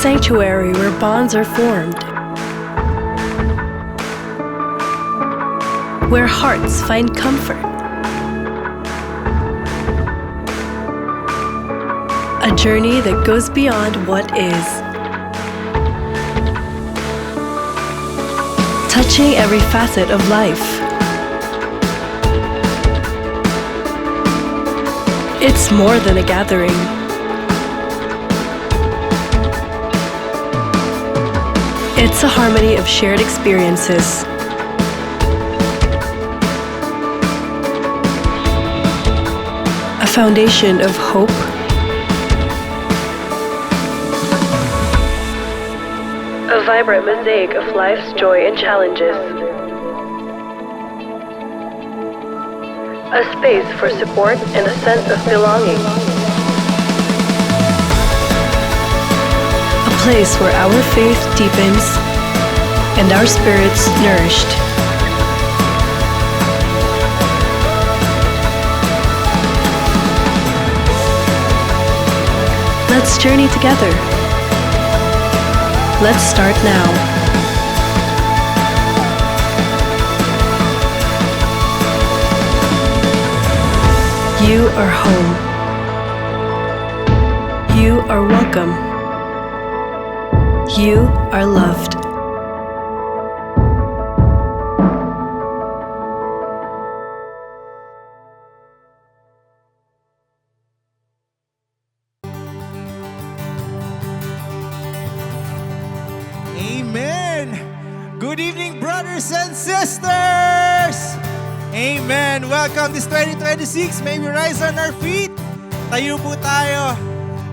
sanctuary where bonds are formed, where hearts find comfort. A journey that goes beyond what is, touching every facet of life. It's more than a gathering. It's a harmony of shared experiences. A foundation of hope, a vibrant mosaic of life's joy and challenges. A space for support and a sense of belonging. A place where our faith deepens and our spirits nourished. Let's journey together. Let's start now. You are home. You are welcome. You are loved. Amen. Good evening, brothers and sisters. Amen. Welcome this 2026. May we rise on our feet. Tayo po tayo.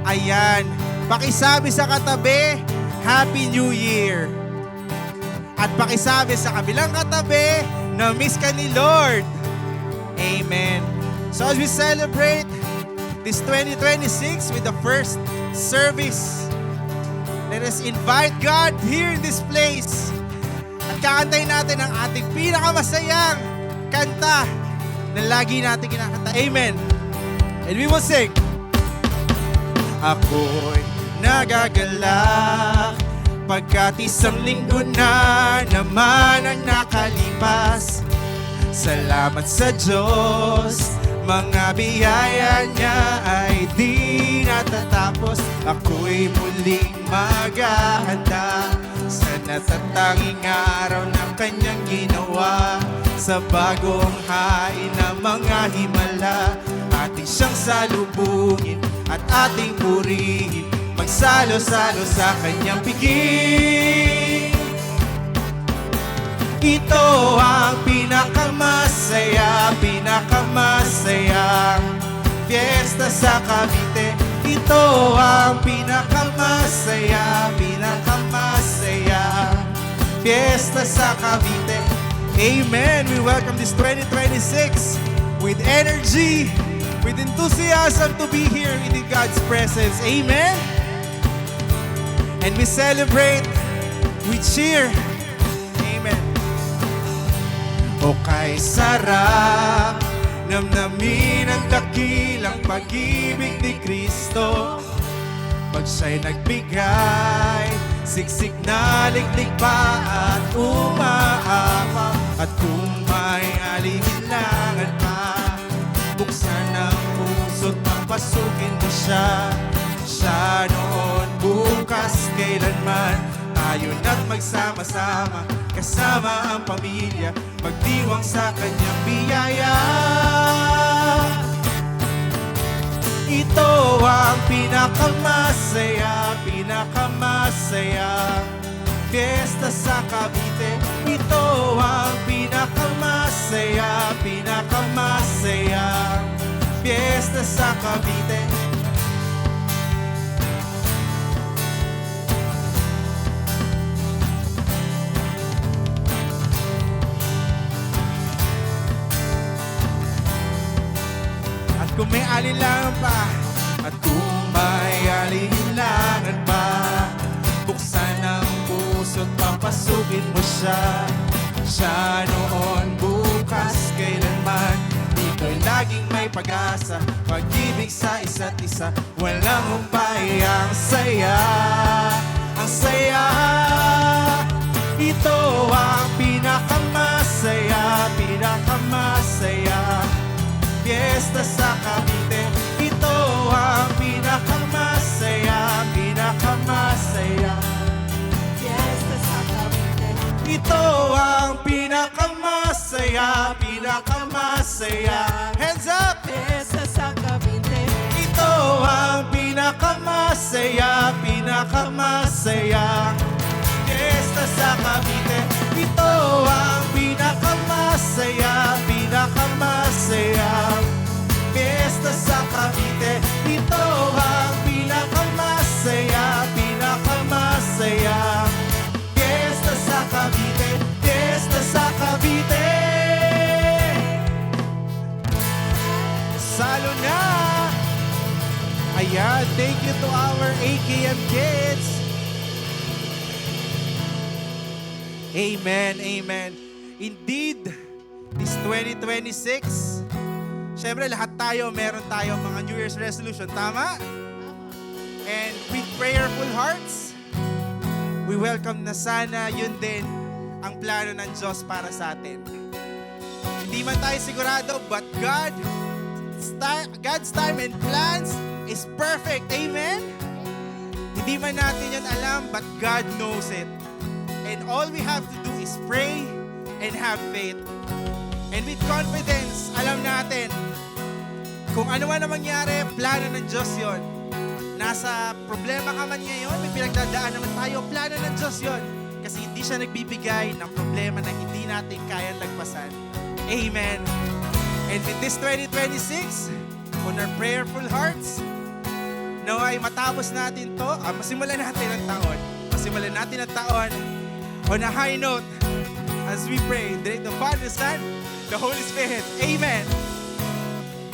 Ayan. Pakisabi sa katabi, Happy New Year. At pakisabi sa kabilang katabi, na-miss ka ni Lord. Amen. So as we celebrate this 2026 with the first service, let us invite God here in this place. At kakantayin natin ang ating pinakamasayang kanta na lagi natin kinakanta. Amen. And we will sing. Ako'y nagagalak pagkat isang linggo na naman ang nakalipas. Salamat sa Diyos, mga biyaya niya ay di natatapos. Ako'y muling maghahanda sa natatanging araw ng kanyang ginawa. Sa bagong hain ng mga himala, ating siyang salubungin at ating purihin, magsalo-salo sa kanyang piging. Ito ang pinakamasayang fiesta sa Cavite. Ito ang pinakamasayang fiesta sa Cavite. Amen. We welcome this 2026 with energy, with enthusiasm to be here in God's presence. Amen. And we celebrate, we cheer. Amen. O kay sarap namnamin ang dakilang pag-ibig ni Kristo. Pag siya'y nagbigay, siksik na liglig pa at umaapaw. At kung may alihilangan pa, buksan ang puso't papasukin mo siya. Siya noon, bukas, kailanman, tayo na't magsama-sama, kasama ang pamilya, magdiwang sa kanyang biyaya. Ito ang pinakamasaya fiesta sa Cavite. Ito ang pinakamasaya fiesta sa Cavite. At kung may alinlangan pa, buksan ang puso't papasukin mo siya. Siya noon, bukas, kailanman, ito'y laging may pag-asa. Pag-ibig sa isa't isa, walang humpay ang saya. masaya. Ito ang pinakamasaya, pinakamasaya. Fiesta sa Cavite. Ito ang pinakamasaya, pinakamasaya. Fiesta sa Cavite. Ito ang pinakamasaya, pinakamasaya. Hands up! Fiesta sa Cavite. Ito ang pinakamasaya, pinakamasaya. Fiesta sa Cavite. Ito ang pinakamasaya, pinakamasaya. Fiesta sa Cavite. Ito ang pinakamasaya, pinakamasaya. Fiesta sa Cavite. Fiesta sa Cavite. Salo na! Ayan, thank you to our AKM kids. Amen, amen. Indeed, this 2026, syempre lahat tayo, meron tayong mga New Year's resolution, tama? And with prayerful hearts, we welcome na sana yun din ang plano ng Diyos para sa atin. Hindi man tayo sigurado, but God's time and plans is perfect. Amen? Hindi man natin yan alam, but God knows it. And all we have to do is pray and have faith. And with confidence, alam natin, kung ano man ang mangyari, plano ng Diyos yon. Nasa problema ka man ngayon, may pinagdadaan naman tayo, plano ng Diyos yon. Kasi hindi siya nagbibigay ng problema na hindi natin kayang lagpasan. Amen. And with this 2026, on our prayerful hearts, naway matapos natin to, masimulan natin ang taon. Masimulan natin ang taon on a high note as we pray in the name of the Father, Son, the Holy Spirit. Amen.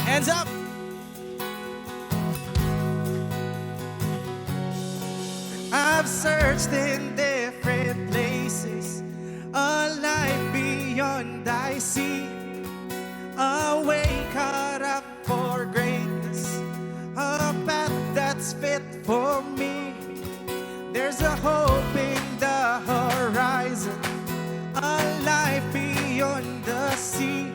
Hands up. I've searched in different places, a life beyond I see, a way cut up for greatness, a path that's fit for me. There's a hope in the horizon, a life beyond the sea.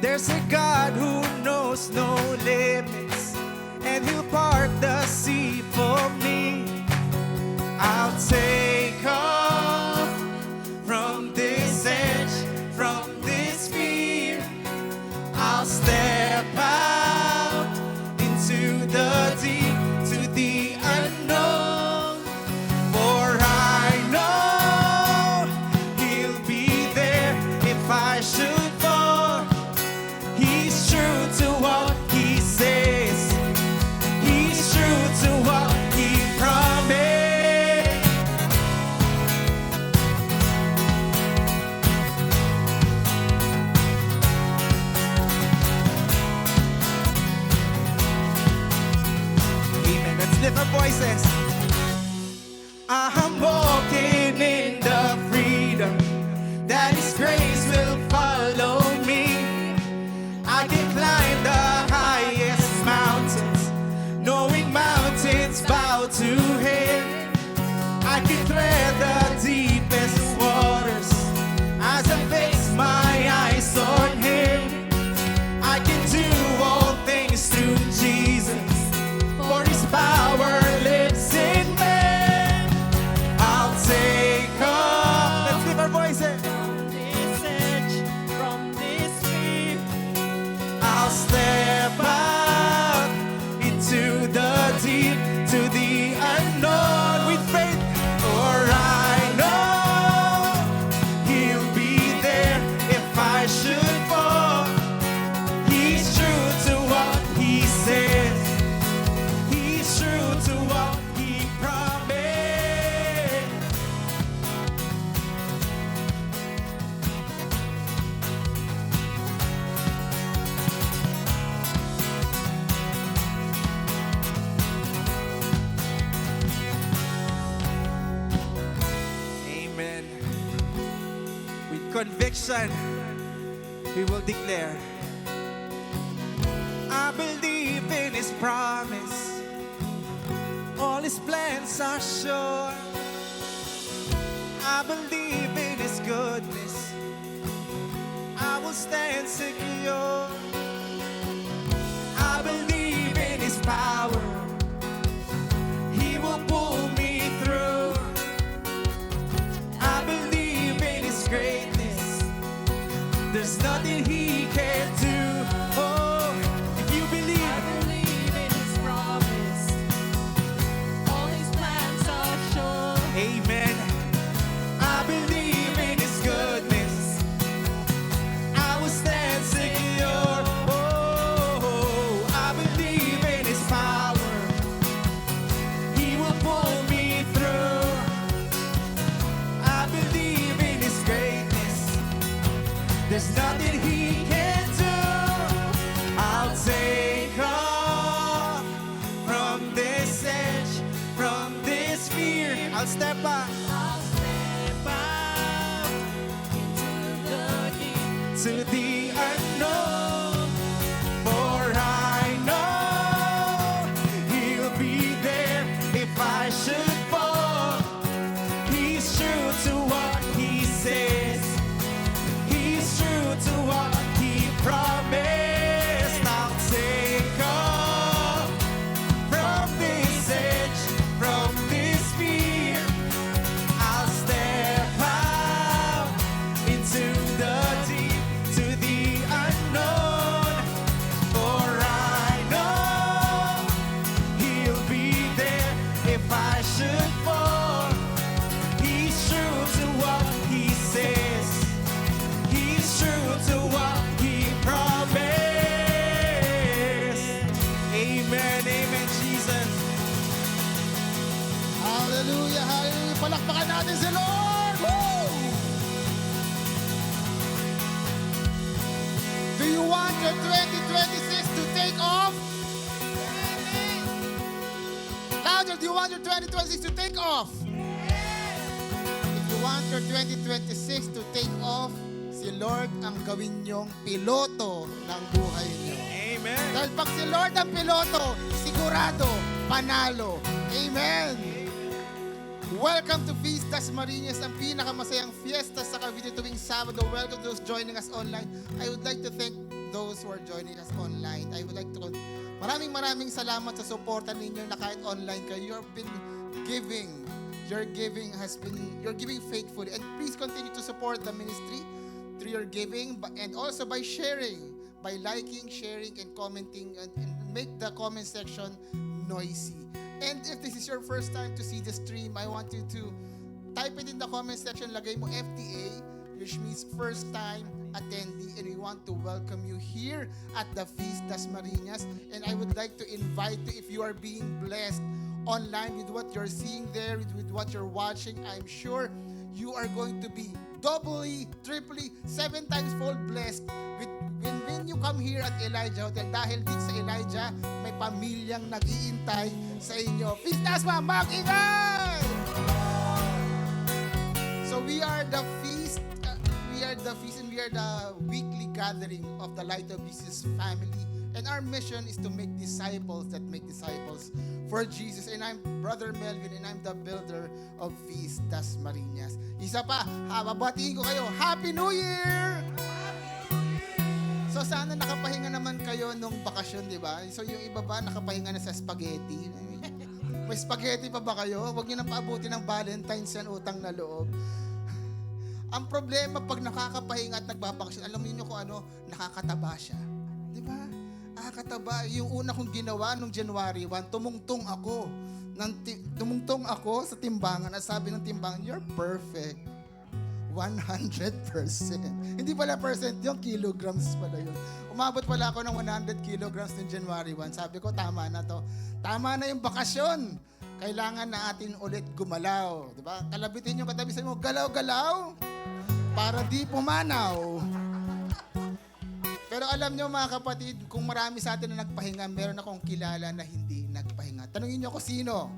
There's a God who knows no limits, and He'll part the sea for me. I'll take off from this edge, from this fear. I'll step out into the deep, to the unknown. For I know He'll be there if I should fall. He's true to what He says. He's true to what He promised. Amen. Let's lift our voices. I'm walking in the freedom that His grace will follow me. I can climb the highest mountains, knowing mountains bow to Him. I can thread the deepest waters as I fix my eyes on Him. I can do all things through Jesus, for His power lives in me. I'll take off. Let's lift our voices. From this edge, from this fear. I'll step out into the deep, to the unknown with faith. For I know He'll be there if I should fall. He's true to what He says. He's true to what He promised. Amen. With conviction, we will declare, I believe in His promise. All His plans are sure. I believe in His goodness. I will stand secure. I believe in His power. He will pull me through. I believe in His greatness. There's nothing He can't do. Oh, if you believe, I believe in His promise. All His plans are sure. amen. I believe in His goodness. I will stand secure. Oh, I believe in His power. He will pull me through. I believe in His greatness. There's nothing He can't do. I'll take off from this edge, from this fear. I'll step back I'll step out into the deep. to the unknown. For I know He'll be there if I should fall. He's true to what He says. He's true to what He promised. I'll take off from this edge, from this fear. I'll step out into the deep, to the unknown. For I know He'll be there if I should fall. He's true to what He says. He's true to what He promised. Amen, amen, Jesus. Hallelujah, hallelujah. Palakpakan natin si Lord. Woo! Do you want your 2026 to take off? Louder, do you want your 2026 to take off? If you want your 2026 to take off, si Lord ang gawin niyong piloto ng buhay niyo. Amen. Dahil pag si Lord ang piloto, sigurado, panalo. Amen! Welcome to Feast Dasmariñas, ang pinakamasayang fiesta sa Cavite tuwing Sabado. Welcome to those joining us online. I would like to thank those who are joining us online. I would like to maraming salamat sa suporta ninyo na kahit online kayo. You've been giving. You're giving faithfully. And please continue to support the ministry through your giving and also by sharing, by liking, sharing, and commenting, and make the comment section noisy. And if this is your first time to see the stream, I want you to type it in the comment section, lagay mo FTA, which means first time attendee, and we want to welcome you here at the Feast Dasmariñas. And I would like to invite you, if you are being blessed online with what you're seeing there, with what you're watching, I'm sure you are going to be doubly, triply, 7 times fold blessed when you come here at Elijah Hotel. Dahil dito sa Elijah, may pamilyang nag-iintay sa inyo. Feast Dasma, mag-ingay! So we are the feast, and we are the weekly gathering of the Light of Jesus family. And our mission is to make disciples that make disciples for Jesus. And I'm Brother Melvin, and I'm the builder of Feast Dasmariñas. Isa pa, babatiin ko kayo, Happy New Year! So sana nakapahinga naman kayo nung bakasyon, di ba? So yung iba ba nakapahinga na sa spaghetti? May spaghetti pa ba kayo? Huwag niyo nang paabutin ng Valentine's yan, utang na loob. Ang problema pag nakakapahinga at nagbabakasyon, alam niyo kung ano, nakakataba siya. Di ba? Nakakataba. Yung una kong ginawa nung January 1, tumungtong ako sa timbangan at sabi ng timbangan, you're perfect. 100%. Hindi pala percent yung kilograms pala yun. Umabot pala ako ng 100 kilograms noong January 1. Sabi ko, tama na to. Tama na yung bakasyon. Kailangan na atin ulit gumalaw. Diba? Kalabitin yung katabi sa mo, galaw-galaw para di pumanaw. Pero alam nyo mga kapatid, kung marami sa atin na nagpahinga, meron akong kilala na hindi nagpahinga. Tanungin nyo ako sino?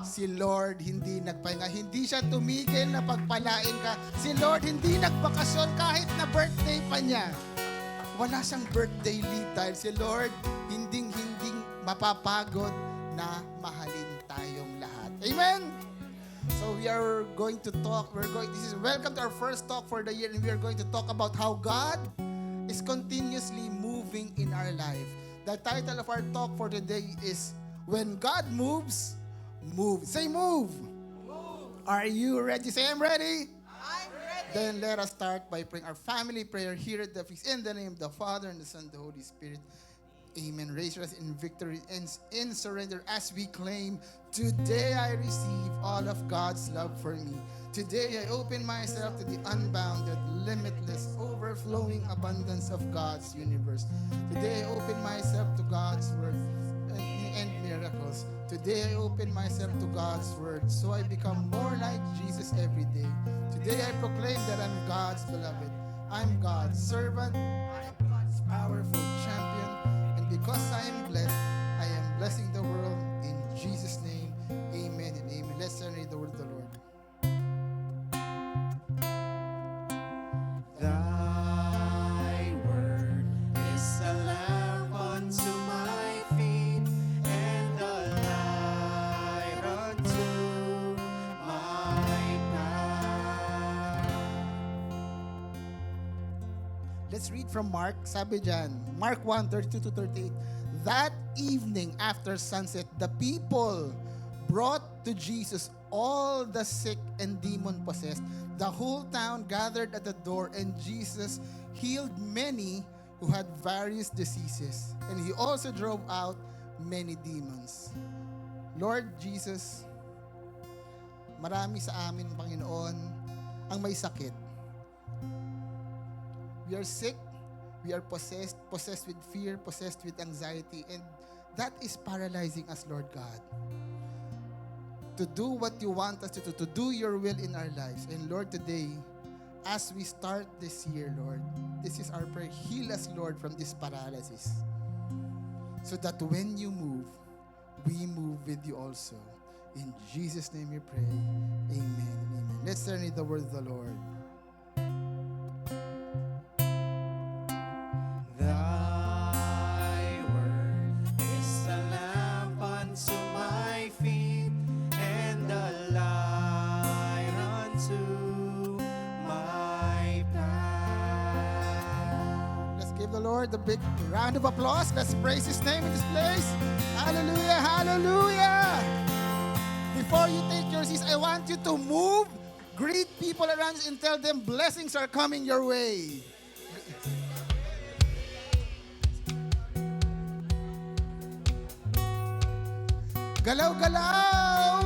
Si Lord hindi nagpahinga. Hindi siya tumigil na pagpalain ka. Si Lord hindi nagbakasyon kahit na birthday pa niya. Wala siyang birthday leave dahil si Lord hinding mapapagod na mahalin tayong lahat. Amen? So we are going to talk, this is welcome to our first talk for the year, and we are going to talk about how God is continuously moving in our life. The title of our talk for today is When God Moves, Move. Say move. Are you ready? Say I'm ready. Then let us start by praying our family prayer here at the feast. In the name of the Father, and the Son, and the Holy Spirit. Amen. Raise us in victory and in surrender as we claim, today I receive all of God's love for me. Today I open myself to the unbounded, limitless, overflowing abundance of God's universe. Today I open myself to God's word and miracles. Today I open myself to God's word so I become more like Jesus every day. Today I proclaim that I'm God's beloved. I'm God's servant. I'm God's powerful champion. And because I am blessed, I am blessing the world in Jesus' name. Amen and amen. Let's read the word of the Lord. Thy word is a lamp unto my feet and a light unto my path. Let's read from Mark. Sabi dyan, Mark 1:32-38. That evening after sunset, the people brought to Jesus all the sick and demon-possessed. The whole town gathered at the door, and Jesus healed many who had various diseases. And he also drove out many demons. Lord Jesus, marami sa amin, Panginoon, ang may sakit. We are sick, we are possessed with fear, possessed with anxiety, and that is paralyzing us, Lord God. To do what you want us to do your will in our lives. And Lord, today, as we start this year, Lord, this is our prayer. Heal us, Lord, from this paralysis. So that when you move, we move with you also. In Jesus' name we pray. Amen and amen. Let's turn to the word of the Lord. Thy word is a lamp unto my feet and a light unto my path. Let's give the Lord a big round of applause. Let's praise His name in this place. Hallelujah, hallelujah. Before you take your seats, I want you to move, greet people around you, and tell them blessings are coming your way. Galaw-galaw!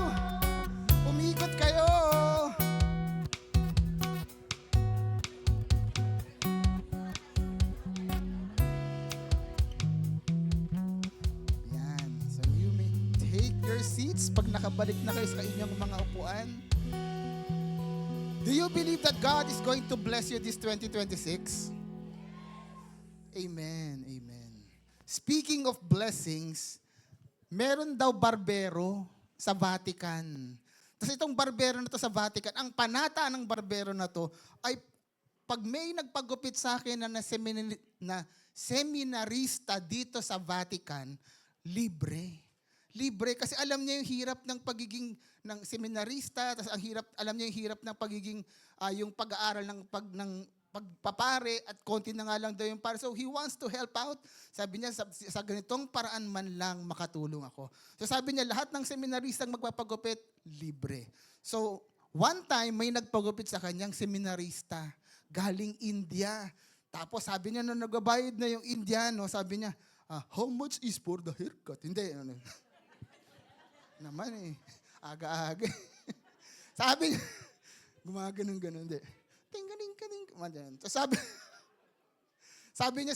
Umikot kayo! Yan. So you may take your seats pag nakabalik na kayo sa inyong mga upuan. Do you believe that God is going to bless you this 2026? Amen. Amen. Speaking of blessings, meron daw barbero sa Vatican. Tapos itong barbero na to sa Vatican, ang panata ng barbero na to ay pag may nagpagupit sa akin na seminarista dito sa Vatican, libre. Libre kasi alam niya yung hirap ng pagiging ng seminarista, tapos alam niya yung hirap ng pagiging yung pag-aaral ng pagpapare at konti na nga lang daw yung pare. So he wants to help out. Sabi niya, sa ganitong paraan man lang makatulong ako. So sabi niya, lahat ng seminaristang magpapagupit, libre. So one time, may nagpagupit sa kanyang seminarista galing India. Tapos sabi niya, nung nagbabayad na yung Indiano, sabi niya, how much is for the haircut? Hindi. Naman aga-aga. Sabi niya, gumaganon-ganon. Hindi. Ting-ganing-ganing. So sabi niya,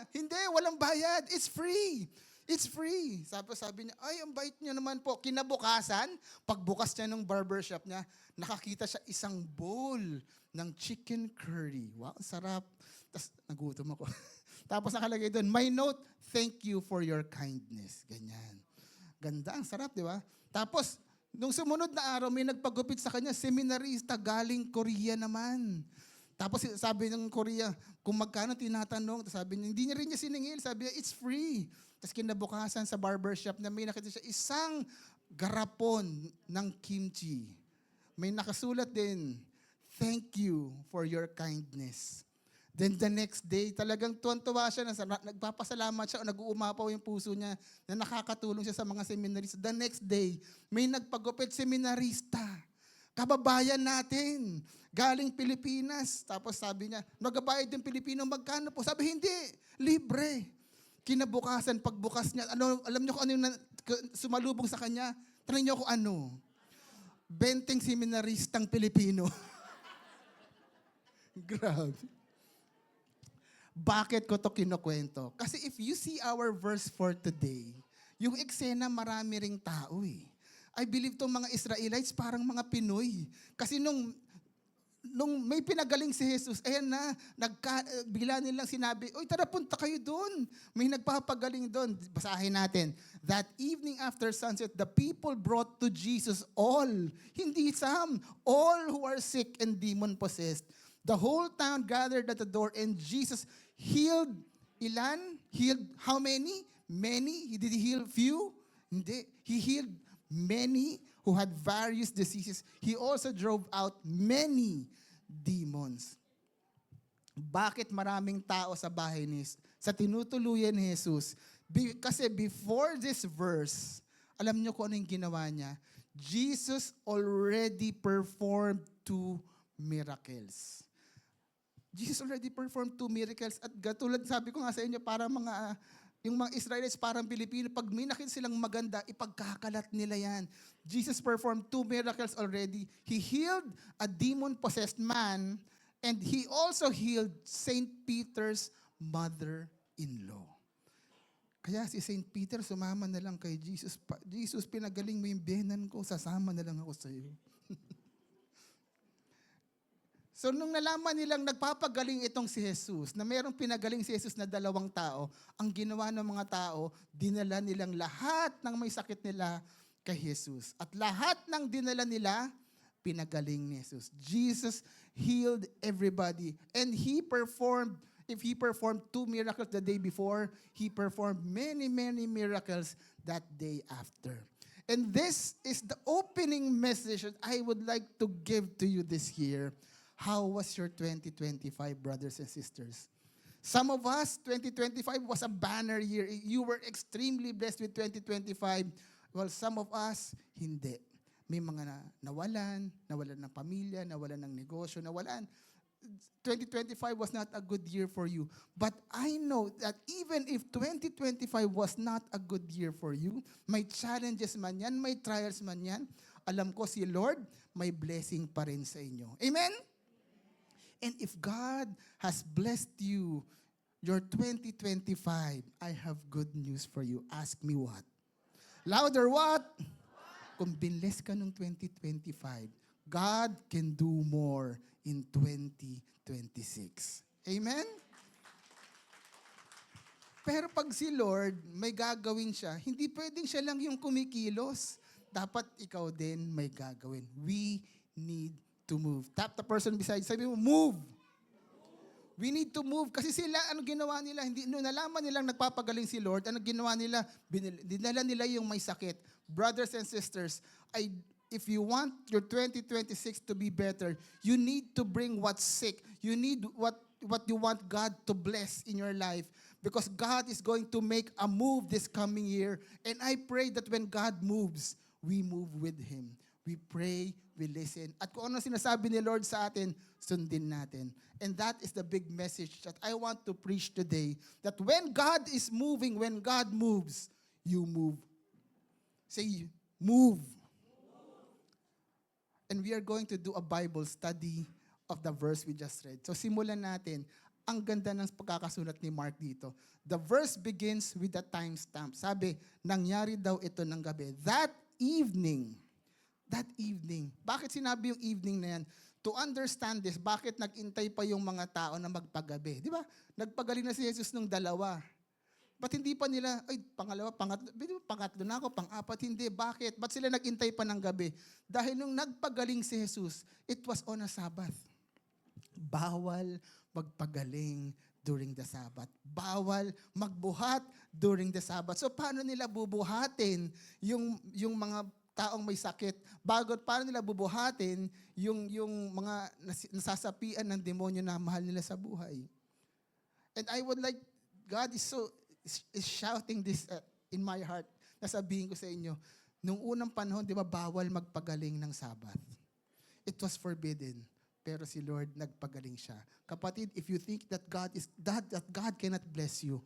hindi, walang bayad. It's free. It's free. Sabi niya, ay, ang bait niya naman po. Kinabukasan, pagbukas niya ng barbershop niya, nakakita siya isang bowl ng chicken curry. Wow, sarap. Tapos nagutom ako. Tapos nakalagay doon, my note, thank you for your kindness. Ganyan. Ganda, ang sarap, di ba? Tapos, nung sumunod na araw, may nagpagupit sa kanya, seminarista galing Korea naman. Tapos sabi ng Korea, kung magkano tinatanong, sabi niya, hindi niya rin niya siningil, sabi niya, it's free. Tapos kinabukasan sa barbershop na may nakita siya isang garapon ng kimchi. may nakasulat din, thank you for your kindness. Then the next day, talagang tuwan-tuwa siya, nagpapasalamat siya o nag-uumapaw yung puso niya na nakakatulong siya sa mga seminarista. The next day, may nagpagupit seminarista. Kababayan natin, galing Pilipinas. Tapos sabi niya, nagabayad yung Pilipino, magkano po? Sabi, hindi, libre. Kinabukasan, pagbukas niya, alam niyo kung ano yung sumalubong sa kanya? Tanong niyo kung ano? 20 seminaristang Pilipino. Grabe. Bakit ko to kinukwento? Kasi if you see our verse for today, yung eksena marami ring tao eh. I believe tong mga Israelites parang mga Pinoy. Kasi nung may pinagaling si Jesus, ayan na, bigla nilang sinabi, oy tara punta kayo doon. May nagpapagaling doon. Basahin natin. That evening after sunset, the people brought to Jesus all, hindi some, all who are sick and demon-possessed. The whole town gathered at the door and Jesus healed ilan? Healed how many? Many? Did he heal few? Hindi. He healed many who had various diseases. He also drove out many demons. Bakit maraming tao sa bahay sa tinutuluyan ni Jesus? Kasi before this verse, alam niyo kung ano yung ginawa niya? Jesus already performed 2 miracles. Jesus already performed 2 miracles at katulad sabi ko nga sa inyo, para yung mga Israelites parang Pilipino, pag may nakita silang maganda, ipagkakalat nila yan. Jesus performed 2 miracles already. He healed a demon-possessed man and he also healed St. Peter's mother-in-law. Kaya si St. Peter sumama na lang kay Jesus. Jesus, pinagaling mo yung biyenan ko, sasama na lang ako sa iyo. So nung nalaman nilang nagpapagaling itong si Jesus, na mayroong pinagaling si Jesus na 2 tao, ang ginawa ng mga tao, dinala nilang lahat ng may sakit nila kay Jesus. At lahat ng dinala nila, pinagaling ni Jesus. Jesus healed everybody. And if he performed 2 miracles the day before, he performed many, many miracles that day after. And this is the opening message that I would like to give to you this year. How was your 2025, brothers and sisters? Some of us, 2025 was a banner year. You were extremely blessed with 2025. Well, some of us, hindi. May mga nawalan ng pamilya, nawalan ng negosyo, nawalan. 2025 was not a good year for you. But I know that even if 2025 was not a good year for you, may challenges man yan, may trials man yan, alam ko si Lord, may blessing pa rin sa inyo. Amen? And if God has blessed you, your 2025, I have good news for you. Ask me what? Louder, what? Kung binless ka nung 2025, God can do more in 2026. Amen? Pero pag si Lord, may gagawin siya, hindi pwedeng siya lang yung kumikilos. Dapat ikaw din may gagawin. We need to move. Tap the person beside you. Sabi mo, move. We need to move. Kasi sila, ano ginawa nila? Hindi, no, nalaman nilang nagpapagaling si Lord, ano ginawa nila? Dinala nila yung may sakit. Brothers and sisters, if you want your 2026 to be better, you need to bring what's sick. You need what you want God to bless in your life. Because God is going to make a move this coming year. And I pray that when God moves, we move with Him. We pray, we listen. At kung ano sinasabi ni Lord sa atin, sundin natin. And that is the big message that I want to preach today. That when God is moving, when God moves, you move. Say, move. And we are going to do a Bible study of the verse we just read. So simulan natin. Ang ganda ng pagkakasulat ni Mark dito. The verse begins with a timestamp. Sabi, nangyari daw ito ng gabi. That evening. Bakit sinabi yung evening na yan? To understand this, bakit nag-intay pa yung mga tao na magpagabi? Di ba? Nagpagaling na si Jesus nung 2. Ba't hindi pa nila, pangalawa, pangatlo na ako, pang-apat, hindi. Bakit? Ba't sila nag-intay pa ng gabi? Dahil nung nagpagaling si Jesus, it was on a Sabbath. Bawal magpagaling during the Sabbath. Bawal magbuhat during the Sabbath. So paano nila bubuhatin yung mga taong may sakit, bago paano nila bubuhatin yung mga nasasapian ng demonyo na mahal nila sa buhay. And I would like, God is shouting this in my heart, nasabihin ko sa inyo, nung unang panahon, di ba, bawal magpagaling ng Sabat. It was forbidden. Pero si Lord nagpagaling siya. Kapatid, if you think that God cannot bless you,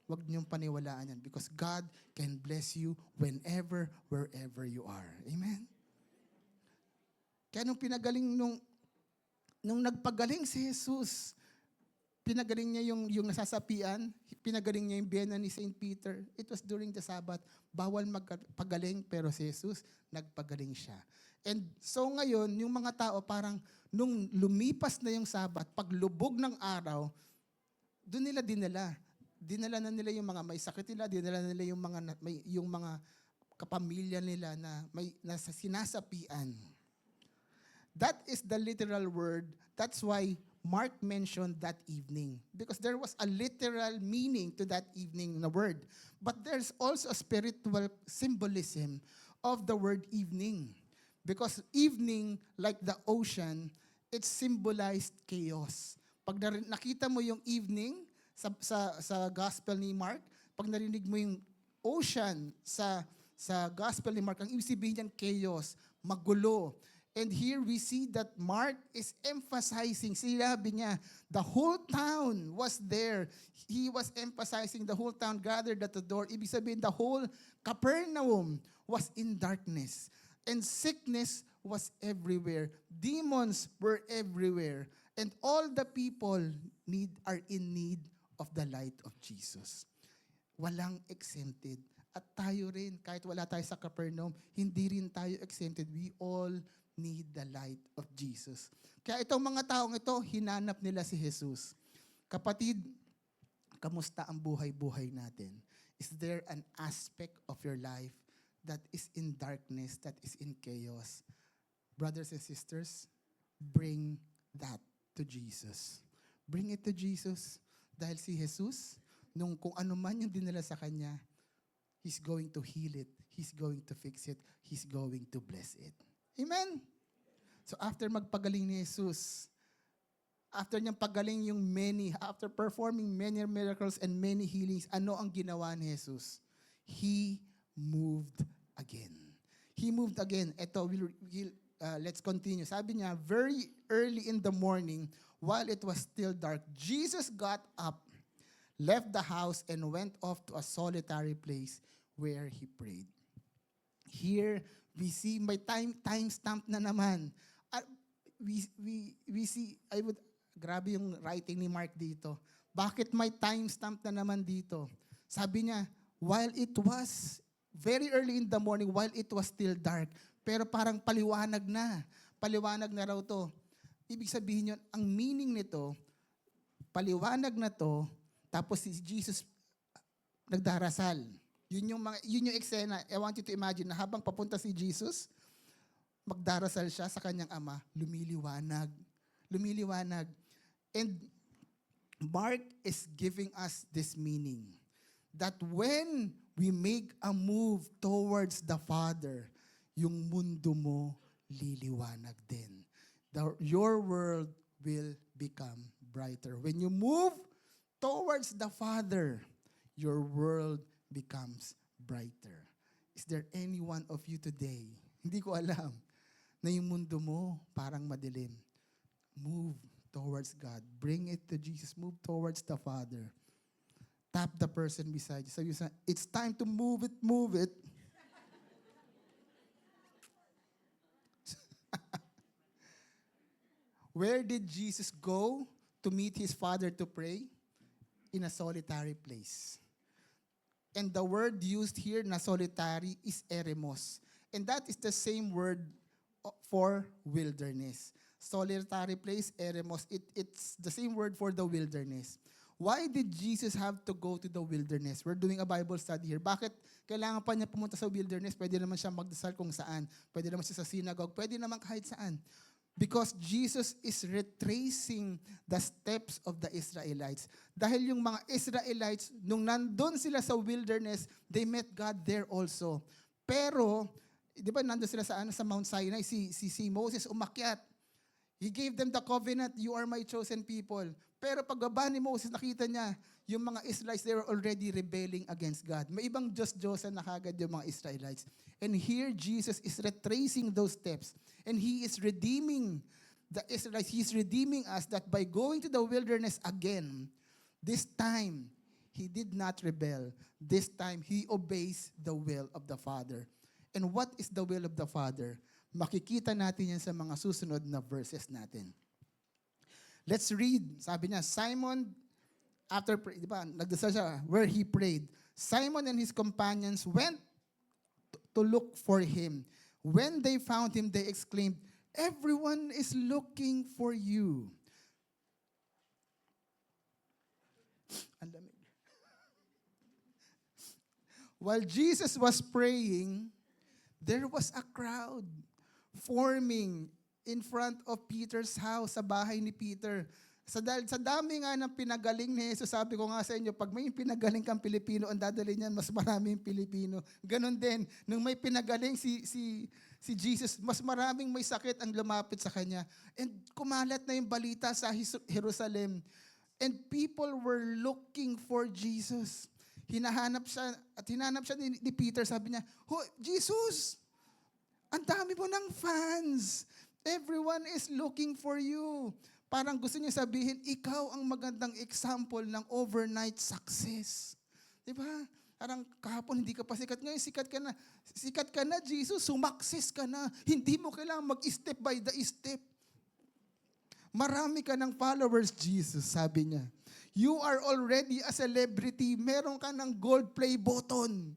huwag niyong paniwalaan yan because God can bless you whenever, wherever you are. Amen? Kaya nung pinagaling, nung nagpagaling si Jesus, pinagaling niya yung nasasapian, pinagaling niya yung biyena ni St. Peter. It was during the Sabbath. Bawal magpagaling, pero si Jesus, nagpagaling siya. And so ngayon, yung mga tao parang nung lumipas na yung Sabbath, paglubog ng araw, doon nila dinala. Dinala na nila yung mga may sakit nila, dinala nila yung mga kapamilya nila na may nasa sinasapian. That is the literal word. That's why Mark mentioned that evening. Because there was a literal meaning to that evening na word. But there's also a spiritual symbolism of the word evening. Because evening, like the ocean, it symbolized chaos. Pag nakita mo yung evening sa gospel ni Mark, pag narinig mo yung ocean sa gospel ni Mark, ang ibig sabihin niyan, chaos, magulo. And here we see that Mark is emphasizing, sinabi niya, the whole town was there. He was emphasizing the whole town gathered at the door. Ibig sabihin, the whole Capernaum was in darkness. And sickness was everywhere. Demons were everywhere. And all the people are in need of the light of Jesus. Walang exempted. At tayo rin, kahit wala tayo sa Capernaum, hindi rin tayo exempted. We all need the light of Jesus. Kaya itong mga taong ito, hinanap nila si Jesus. Kapatid, kamusta ang buhay-buhay natin? Is there an aspect of your life that is in darkness, that is in chaos? Brothers and sisters, bring that to Jesus. Bring it to Jesus. Dahil si Jesus, nung kung ano man yung dinala sa Kanya, He's going to heal it. He's going to fix it. He's going to bless it. Amen? So after magpagaling ni Jesus, after niyang pagaling after performing many miracles and many healings, ano ang ginawa ni Jesus? He moved again. He moved again. Ito, let's continue. Sabi niya, very early in the morning, while it was still dark, Jesus got up, left the house, and went off to a solitary place where he prayed. Here, we see, may time stamp na naman. We see, grabe yung writing ni Mark dito. Bakit may time stamp na naman dito? Sabi niya, while it was very early in the morning, while it was still dark, pero parang paliwanag na raw to. Ibig sabihin yun, ang meaning nito, paliwanag na to, tapos si Jesus nagdarasal. Yun yung eksena. I want you to imagine na habang papunta si Jesus, magdarasal siya sa kanyang ama, lumiliwanag. And Mark is giving us this meaning that when we make a move towards the Father, yung mundo mo liliwanag din. Your world will become brighter. When you move towards the Father, your world becomes brighter. Is there any one of you today, hindi ko alam, na yung mundo mo parang madilim? Move towards God. Bring it to Jesus. Move towards the Father. Tap the person beside you. So you say, it's time to move it. Where did Jesus go to meet his Father to pray? In a solitary place. And the word used here na solitary is eremos. And that is the same word for wilderness. Solitary place, eremos, it's the same word for the wilderness. Why did Jesus have to go to the wilderness? We're doing a Bible study here. Bakit kailangan pa niya pumunta sa wilderness? Pwede naman siya magdasal kung saan. Pwede naman siya sa synagogue. Pwede naman kahit saan. Because Jesus is retracing the steps of the Israelites. Dahil yung mga Israelites, nung nandun sila sa wilderness, they met God there also. Pero, Di ba nandun sila sa Mount Sinai, si Moses umakyat. He gave them the covenant, you are my chosen people. Pero pagbaba ni Moses, nakita niya, yung mga Israelites, they were already rebelling against God. May ibang Diyos-Diyosan na kagad yung mga Israelites. And here, Jesus is retracing those steps. And He is redeeming the Israelites. He's redeeming us that by going to the wilderness again, this time, He did not rebel. This time, He obeys the will of the Father. And what is the will of the Father? Makikita natin yan sa mga susunod na verses natin. Let's read. Sabi niya, Simon, after, di ba, nagdasal siya, where he prayed. Simon and his companions went to look for him. When they found him, they exclaimed, everyone is looking for you. Ang lamig. While Jesus was praying, there was a crowd forming in front of Peter's house, sa bahay ni Peter. Sa dami nga ng pinagaling ni Jesus, sabi ko nga sa inyo, pag may pinagaling kang Pilipino, ang dadali niyan, mas maraming Pilipino. Ganon din, nung may pinagaling si Jesus, mas maraming may sakit ang lumapit sa kanya. And kumalat na yung balita sa Jerusalem. And people were looking for Jesus. Hinahanap siya ni Peter, sabi niya, Jesus, ang dami mo ng fans. Everyone is looking for you. Parang gusto niya sabihin, ikaw ang magandang example ng overnight success. Di ba? Parang kahapon hindi ka pa sikat. Ngayon sikat ka na. Sikat ka na, Jesus. Sumakses ka na. Hindi mo kailangan mag-step by the step. Marami ka ng followers, Jesus, sabi niya. You are already a celebrity. Meron ka ng gold play button.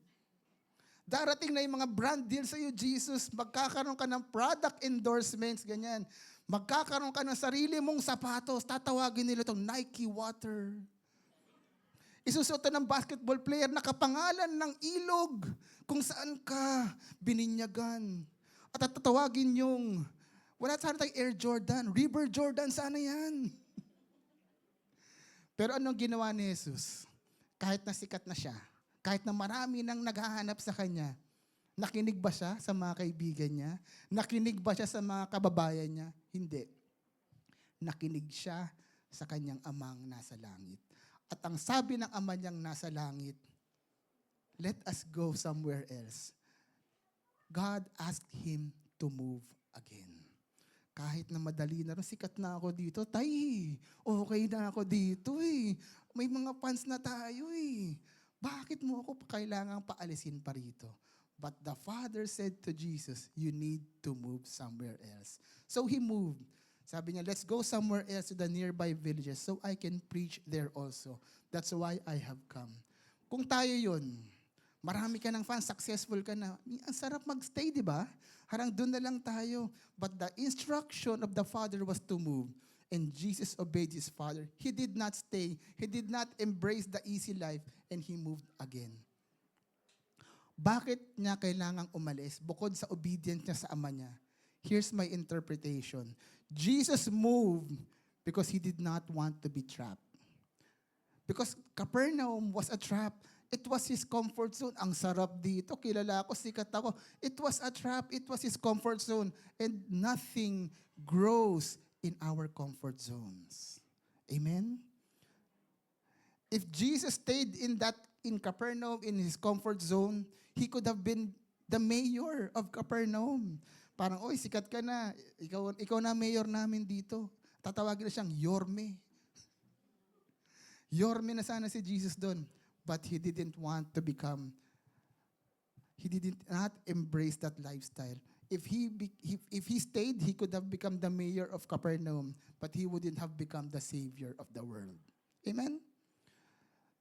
Darating na yung mga brand deal sa iyo, Jesus. Magkakaroon ka ng product endorsements, ganyan. Magkakaroon ka ng sarili mong sapatos. Tatawagin nila itong Nike Water. Isusuot ng basketball player na kapangalan ng ilog kung saan ka bininyagan. At tatawagin yung, wala sana tayong Air Jordan, River Jordan, sana yan. Pero anong ginawa ni Jesus? Kahit na sikat na siya, kahit na marami nang naghahanap sa kanya, nakinig ba siya sa mga kaibigan niya? Nakinig ba siya sa mga kababayan niya? Hindi. Nakinig siya sa kanyang amang nasa langit. At ang sabi ng ama niyang nasa langit, let us go somewhere else. God asked him to move again. Kahit na madali na rin, sikat na ako dito, tay, okay na ako dito eh. May mga fans na tayo eh. Bakit mo ako kailangang paalisin pa rito? But the Father said to Jesus, you need to move somewhere else. So he moved. Sabi niya, let's go somewhere else to the nearby villages so I can preach there also. That's why I have come. Kung tayo yun, marami ka ng fans, successful ka na, ang sarap magstay, di ba? Harang doon na lang tayo. But the instruction of the Father was to move. And Jesus obeyed His Father. He did not stay. He did not embrace the easy life. And He moved again. Bakit niya kailangang umalis? Bukod sa obedience niya sa ama niya. Here's my interpretation. Jesus moved because He did not want to be trapped. Because Capernaum was a trap. It was His comfort zone. Ang sarap dito. Kilala ako, sikat ako. It was a trap. It was His comfort zone. And nothing grows in our comfort zones. Amen? If Jesus stayed in Capernaum, in His comfort zone, He could have been the mayor of Capernaum. Parang, oy, sikat ka na. Ikaw na mayor namin dito. Tatawagin na siyang Yorme. Yorme na sana si Jesus doon. But He didn't want to become, He did not embrace that lifestyle. If he stayed, he could have become the mayor of Capernaum, but he wouldn't have become the savior of the world. Amen?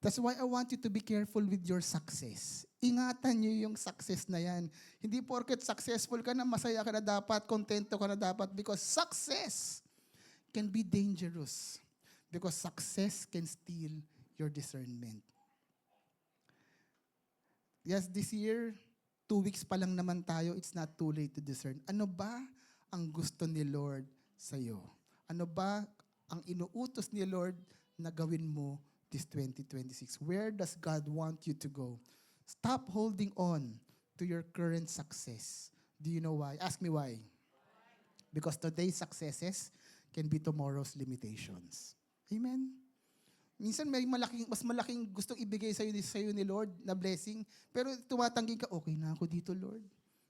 That's why I want you to be careful with your success. Ingatan niyo yung success na yan. Hindi porket successful ka na, masaya ka na dapat, kontento ka na dapat, because success can be dangerous. Because success can steal your discernment. Yes, this year, 2 weeks pa lang naman tayo, it's not too late to discern. Ano ba ang gusto ni Lord sa'yo? Ano ba ang inuutos ni Lord na gawin mo this 2026? Where does God want you to go? Stop holding on to your current success. Do you know why? Ask me why. Because today's successes can be tomorrow's limitations. Amen? Minsan may mas malaking gustong ibigay sa'yo ni Lord na blessing, pero tumatanggi ka, okay na ako dito, Lord.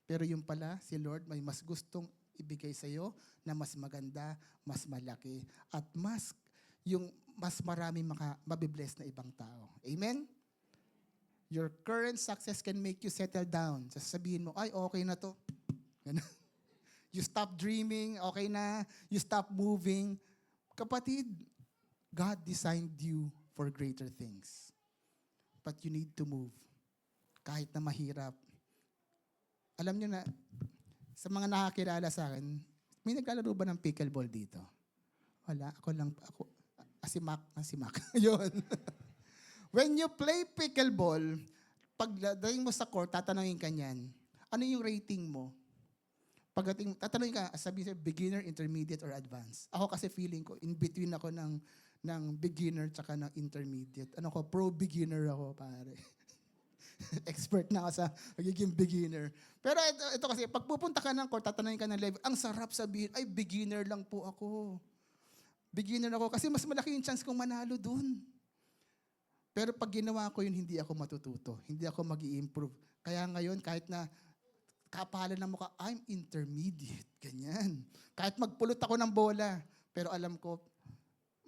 Pero yung pala, si Lord may mas gustong ibigay sa'yo na mas maganda, mas malaki, at mas maraming mabibless na ibang tao. Amen? Your current success can make you settle down. Sasabihin mo, ay, okay na to. Ganun. You stop dreaming, okay na. You stop moving. Kapatid, God designed you for greater things. But you need to move. Kahit na mahirap. Alam nyo na, sa mga nakakilala sa akin, may naglalaro ba ng pickleball dito? Wala. Ako, asimak. Yun. When you play pickleball, pagdating mo sa court, tatanungin ka niyan, ano yung rating mo? Pagdating, tatanungin ka, sabihin sa'yo, beginner, intermediate, or advanced. Ako kasi feeling ko, in between ako ng beginner tsaka ng intermediate. Pro-beginner ako, pare. Expert na ako sa magiging beginner. Pero ito kasi, pag pupunta ka ng court, tatanungin ka ng level, ang sarap sabihin, ay, beginner lang po ako. Beginner ako kasi mas malaki yung chance kong manalo dun. Pero pag ginawa ko yun, hindi ako matututo. Hindi ako mag-i-improve. Kaya ngayon, kahit na kapalan ng mukha, I'm intermediate. Ganyan. Kahit magpulot ako ng bola, pero alam ko,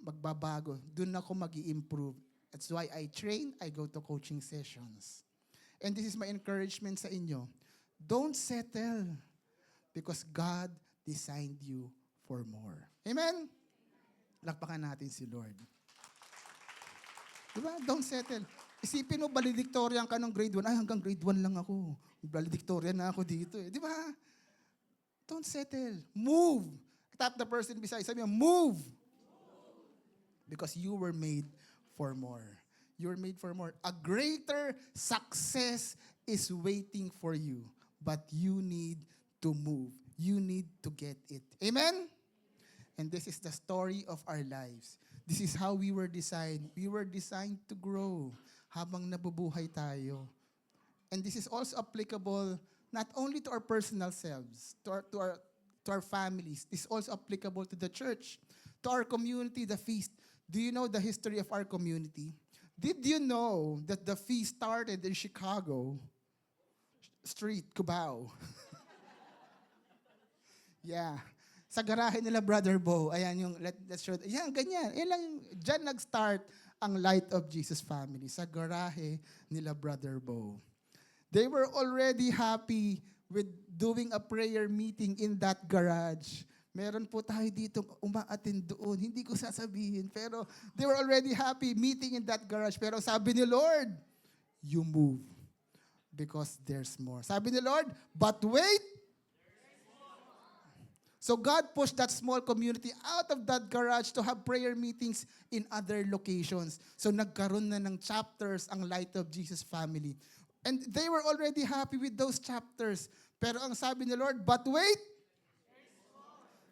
magbabago. Doon ako mag-i-improve. That's why I train, I go to coaching sessions. And this is my encouragement sa inyo. Don't settle because God designed you for more. Amen? Lakpakan natin si Lord. Diba? Don't settle. Isipin mo, valedictorian ka ng grade 1. Ay, hanggang grade 1 lang ako. Valedictorian na ako dito. Di ba? Don't settle. Move. Tap the person beside. Sabi mo, move. Because you were made for more. You were made for more. A greater success is waiting for you. But you need to move. You need to get it. Amen? And this is the story of our lives. This is how we were designed. We were designed to grow habang nabubuhay tayo. And this is also applicable not only to our personal selves, to our families. This is also applicable to the church, to our community, the feast. Do you know the history of our community? Did you know that the feast started in Chicago Street, Cubao? Yeah. Sa garahe nila, Brother Bo. Ayan yung, let's show. Ayan, ganyan. Diyan nag-start ang Light of Jesus family. Sa garahe nila, Brother Bo. They were already happy with doing a prayer meeting in that garage. Meron po tayo dito umaattend doon. Hindi ko sasabihin. Pero they were already happy meeting in that garage. Pero sabi ni Lord, you move. Because there's more. Sabi ni Lord, but wait, so God pushed that small community out of that garage to have prayer meetings in other locations. So nagkaroon na ng chapters ang Light of Jesus family. And they were already happy with those chapters. Pero ang sabi ni Lord, but wait!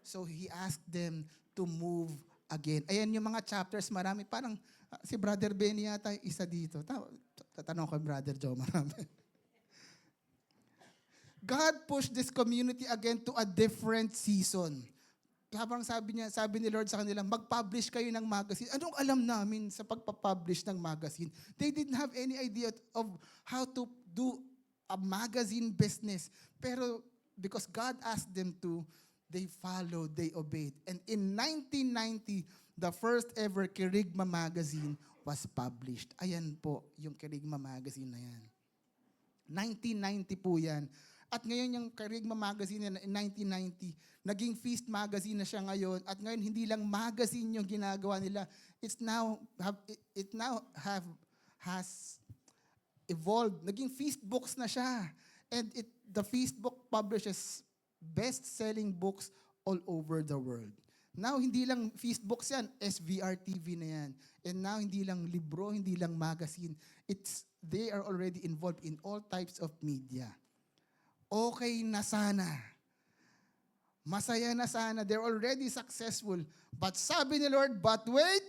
So He asked them to move again. Ayan yung mga chapters, marami. Parang si Brother Benny yata isa dito. Tatanong ko Brother Joe, marami. God pushed this community again to a different season. Habang sabi ni Lord sa kanila, mag-publish kayo ng magazine. Anong alam namin sa pagpapublish ng magazine? They didn't have any idea of how to do a magazine business. Pero because God asked them to, they followed, they obeyed. And in 1990, the first ever Kerygma magazine was published. Ayan po, yung Kerygma magazine na yan. 1990 po yan. At ngayon yung Kerygma magazine in 1990, naging Feast magazine na siya ngayon. At ngayon hindi lang magazine yung ginagawa nila. It now has evolved. Naging Feast books na siya. And the Feast book publishes best-selling books all over the world. Now, hindi lang Feast books yan, SVR TV na yan. And now, hindi lang libro, hindi lang magazine. They are already involved in all types of media. Okay na sana. Masaya na sana. They're already successful. But sabi ni Lord, but wait,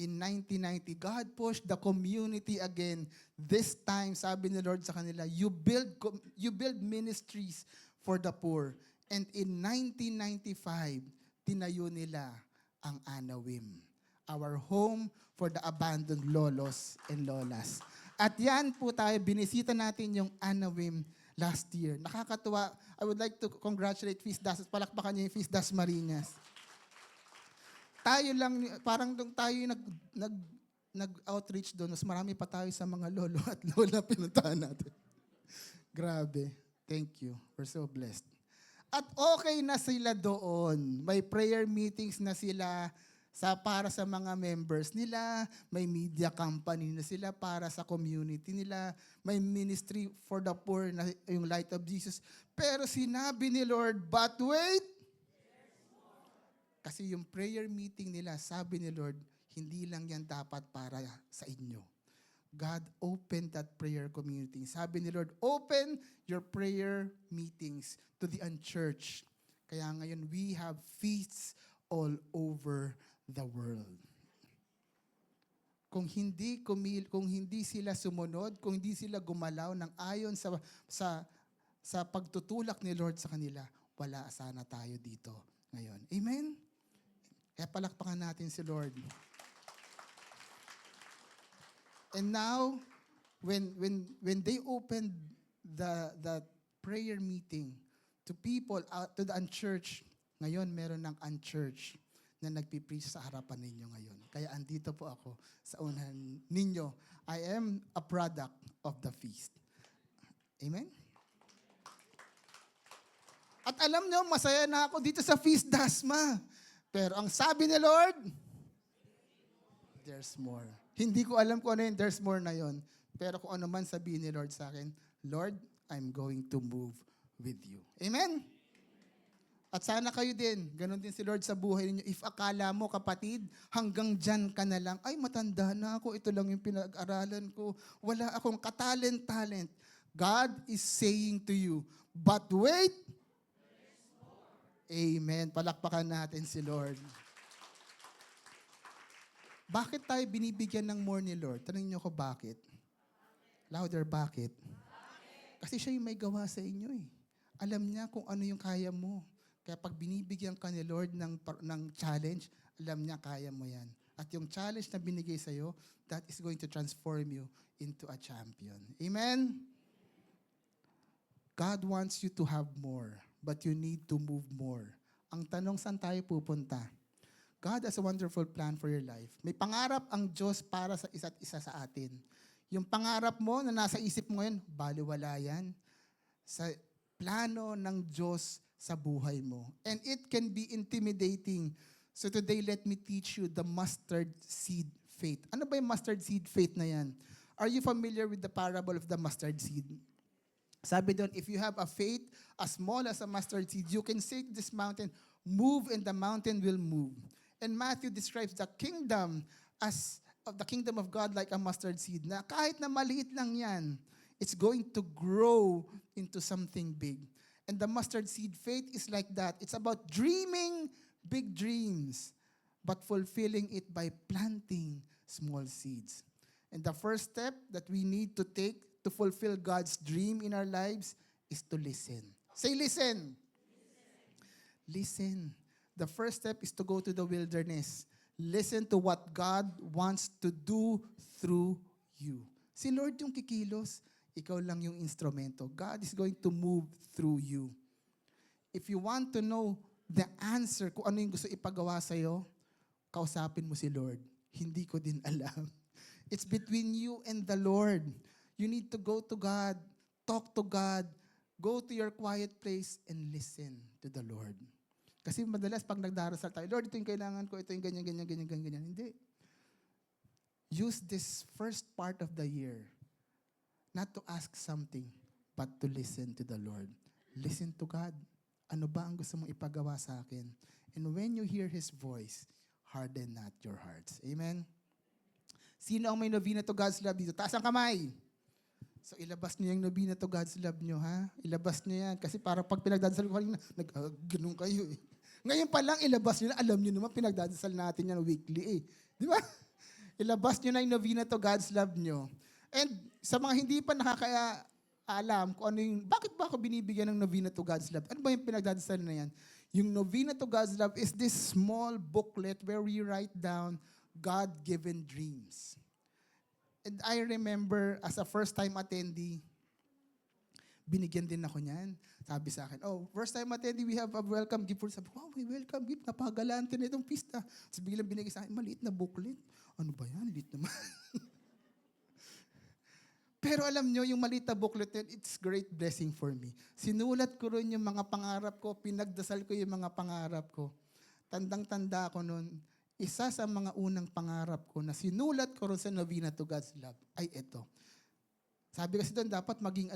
in 1990, God pushed the community again. This time, sabi ni Lord sa kanila, you build ministries for the poor. And in 1995, tinayo nila ang Anawim, our home for the abandoned lolos and lolas. At yan po tayo, binisita natin yung Anawim last year. Nakakatuwa. I would like to congratulate Feast Das. Palakpakan niyo yung Feast Das Marinas. Tayo lang, parang nung tayo yung nag-outreach doon, mas marami pa tayo sa mga lolo at lola pinuntahan natin. Grabe. Thank you. We're so blessed. At okay na sila doon. May prayer meetings na sila para sa mga members nila. May media company na sila para sa community nila. May ministry for the poor na yung Light of Jesus. Pero sinabi ni Lord, but wait! Kasi yung prayer meeting nila, sabi ni Lord, hindi lang yan dapat para sa inyo. God opened that prayer community. Sabi ni Lord, open your prayer meetings to the unchurched. Kaya ngayon, we have feasts all over the world. Kung hindi sila sumunod, kung hindi sila gumalaw ng ayon sa pagtutulak ni Lord sa kanila, wala sana tayo dito ngayon. Amen? Kaya palakpakan natin si Lord. And now, when they opened the prayer meeting to people, to the unchurched, ngayon meron ng unchurched na nagpipreach sa harapan ninyo ngayon. Kaya andito po ako sa unahan ninyo. I am a product of the feast. Amen? At alam nyo, masaya na ako dito sa Feast Dasma. Pero ang sabi ni Lord, there's more. Hindi ko alam kung ano yung there's more na yon. Pero kung ano man sabihin ni Lord sa akin, Lord, I'm going to move with you. Amen? At sana kayo din, ganun din si Lord sa buhay ninyo. If akala mo, kapatid, hanggang dyan ka na lang, ay matanda na ako, ito lang yung pinag-aralan ko, wala akong katalent-talent. God is saying to you, but wait, amen. Palakpakan natin si Lord. Bakit tayo binibigyan ng more ni Lord? Tanungin niyo ko bakit? Louder, bakit? Kasi siya yung may gawa sa inyo eh. Alam niya kung ano yung kaya mo. Kaya pag binibigyan ka ni Lord ng challenge, alam niya kaya mo yan. At yung challenge na binigay sa'yo, that is going to transform you into a champion. Amen? God wants you to have more, but you need to move more. Ang tanong, saan tayo pupunta? God has a wonderful plan for your life. May pangarap ang Diyos para sa isa't isa sa atin. Yung pangarap mo na nasa isip mo ngayon, baliwala yan sa plano ng Diyos sa buhay mo. And it can be intimidating. So today, let me teach you the mustard seed faith. Ano ba yung mustard seed faith na yan? Are you familiar with the parable of the mustard seed? Sabi doon, if you have a faith as small as a mustard seed, you can say to this mountain, move and the mountain will move. And Matthew describes the kingdom as of the kingdom of God like a mustard seed na kahit na maliit lang yan, it's going to grow into something big. And the mustard seed faith is like that. It's about dreaming big dreams, but fulfilling it by planting small seeds. And the first step that we need to take to fulfill God's dream in our lives is to listen. Say listen. Listen. The first step is to go to the wilderness. Listen to what God wants to do through you. Si Lord yung kikilos, ikaw lang yung instrumento. God is going to move through you. If you want to know the answer kung ano yung gusto ipagawa sa'yo, kausapin mo si Lord. Hindi ko din alam. It's between you and the Lord. You need to go to God, talk to God, go to your quiet place and listen to the Lord. Kasi madalas pag nagdarasal tayo, Lord, ito yung kailangan ko, ito yung ganyan, ganyan, ganyan, ganyan, ganyan. Hindi. Use this first part of the year not to ask something, but to listen to the Lord. Listen to God. Ano ba ang gusto mong ipagawa sa akin? And when you hear His voice, harden not your hearts. Amen? Sino ang may novena to God's love dito? Taas ang kamay. So ilabas niyo yung novena to God's love niyo, ha? Ilabas niyo yan. Kasi parang pag pinagdadasal ko kanina, ganun kayo eh. Ngayon pa lang ilabas niyo na, alam niyo naman pinagdadasal natin yan weekly eh. Di ba? Ilabas nyo na yung novena to God's love nyo. And sa mga hindi pa nakakaalam kung ano yung, bakit ba ako binibigyan ng novena to God's love? Ano ba yung pinagdadasal na yan? Yung novena to God's love is this small booklet where we write down God-given dreams. And I remember as a first-time attendee, binigyan din ako niyan. Sabi sa akin, first time attendee, we have a welcome gift. Sabi ko, wow, may welcome gift. Napagalante na itong pista. Tapos biglang binigay sa akin, maliit na booklet. Ano ba yan? Liit naman. Pero alam nyo, yung maliit na booklet yun, it's great blessing for me. Sinulat ko rin yung mga pangarap ko, pinagdasal ko yung mga pangarap ko. Tandang-tanda ko nun, isa sa mga unang pangarap ko na sinulat ko rin sa Novena to God's Love ay ito. Sabi kasi doon, dapat maging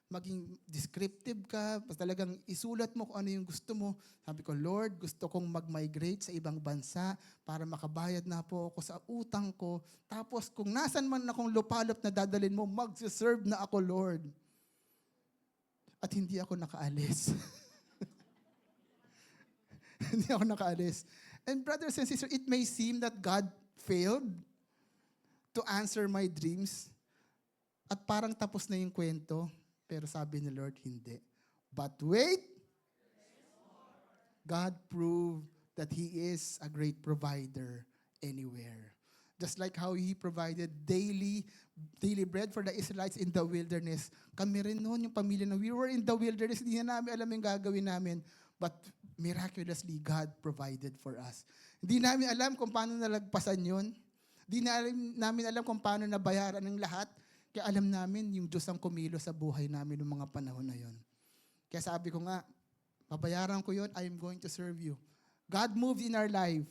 maging descriptive ka, talagang isulat mo kung ano yung gusto mo. Sabi ko, Lord, gusto kong mag-migrate sa ibang bansa para makabayad na po ako sa utang ko. Tapos kung nasan man akong lupalop na dadalhin mo, mag-serve na ako, Lord. At hindi ako nakaalis. Hindi ako nakaalis. And brothers and sisters, it may seem that God failed to answer my dreams. At parang tapos na yung kwento, pero sabi ni Lord, hindi. But wait, God proved that He is a great provider anywhere. Just like how He provided daily bread for the Israelites in the wilderness. Kami rin noon, yung pamilya na we were in the wilderness, hindi na namin alam yung gagawin namin. But miraculously, God provided for us. Hindi namin alam kung paano nalagpasan yun. Hindi namin alam kung paano nabayaran ng lahat. Kaya alam namin yung Diyos ang kumilo sa buhay namin noong mga panahon na yon. Kaya sabi ko nga, babayaran ko yon, I am going to serve you. God moved in our life.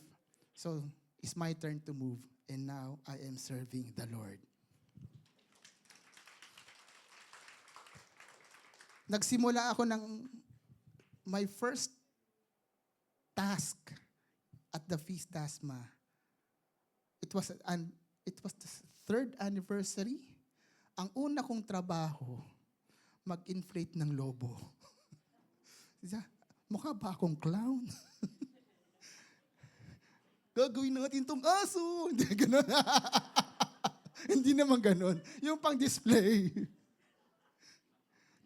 So, it's my turn to move. And now, I am serving the Lord. Nagsimula ako ng my first task at the Feast Dasma. It was the third anniversary. Ang una kong trabaho, mag-inflate ng lobo. Mukha ba akong clown? Gagawin natin itong aso. Hindi ganun. Hindi naman ganun. Yung pang-display.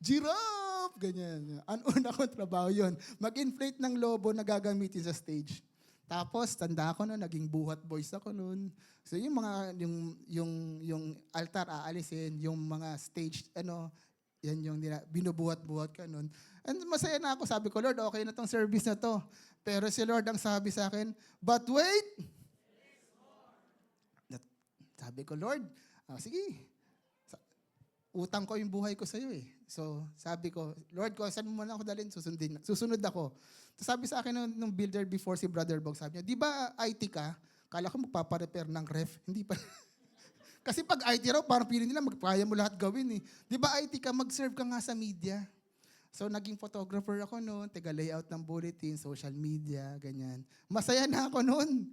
Giraffe! Ganyan. Ang una kong trabaho yun. Mag-inflate ng lobo na gagamitin sa stage. Tapos, tanda ko noon, naging buhat boys ako noon. So, yung mga, yung altar aalisin, yung mga stage, yan yung binubuhat-buhat ka noon. And masaya na ako. Sabi ko, Lord, okay na tong service na to. Pero si Lord ang sabi sa akin, but wait! Sabi ko, Lord, sige, utang ko yung buhay ko sa'yo eh. So, sabi ko, Lord, kung saan mo na ako dalhin, susunod ako. So, sabi sa akin nung builder before si Brother Bog, sabi niya, di ba IT ka? Kala ko magpaparepair ng ref. Hindi pa. Kasi pag IT raw, parang piling nila, magkaya mo lahat gawin eh. Di ba IT ka, mag-serve ka nga sa media. So, naging photographer ako noon, taga-layout ng bulletin, social media, ganyan. Masaya na ako noon.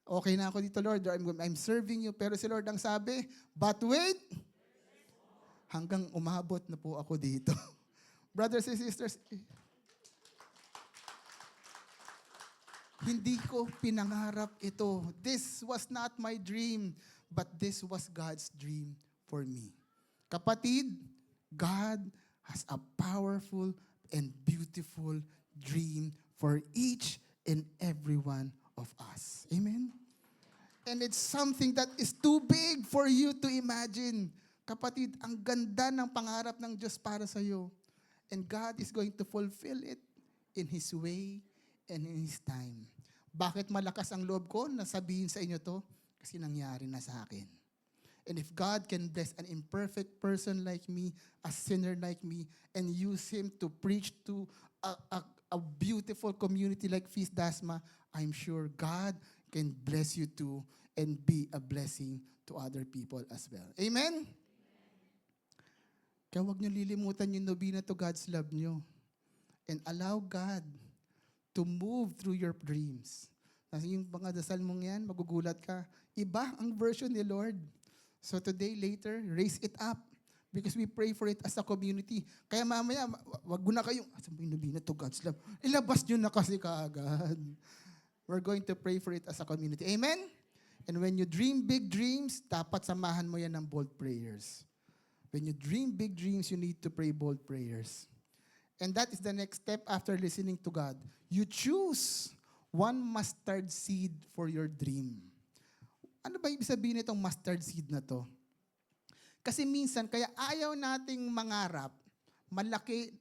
Okay na ako dito, Lord. I'm serving you. Pero si Lord ang sabi, but wait! Hanggang umabot na po ako dito. Brothers and sisters, hindi ko pinangarap ito. This was not my dream, but this was God's dream for me. Kapatid, God has a powerful and beautiful dream for each and every one of us. Amen? And it's something that is too big for you to imagine. Kapatid, ang ganda ng pangarap ng Diyos para sa iyo. And God is going to fulfill it in His way and in His time. Bakit malakas ang loob ko na sabihin sa inyo to? Kasi nangyari na sa akin. And if God can bless an imperfect person like me, a sinner like me, and use him to preach to a beautiful community like Feast Dasma, I'm sure God can bless you too and be a blessing to other people as well. Amen? Kaya huwag niyo lilimutan yung novena to God's love niyo. And allow God to move through your dreams. Kasi yung mga dasal mong yan, magugulat ka. Iba ang version ni Lord. So today, later, raise it up. Because we pray for it as a community. Kaya mamaya, wag mo na kayong, saan ba yung novena to God's love? Ilabas nyo na kasi kaagad. We're going to pray for it as a community. Amen? And when you dream big dreams, dapat samahan mo yan ng bold prayers. When you dream big dreams, you need to pray bold prayers. And that is the next step after listening to God. You choose one mustard seed for your dream. Ano ba ibig sabihin nitong mustard seed na to? Kasi minsan, kaya ayaw nating mangarap,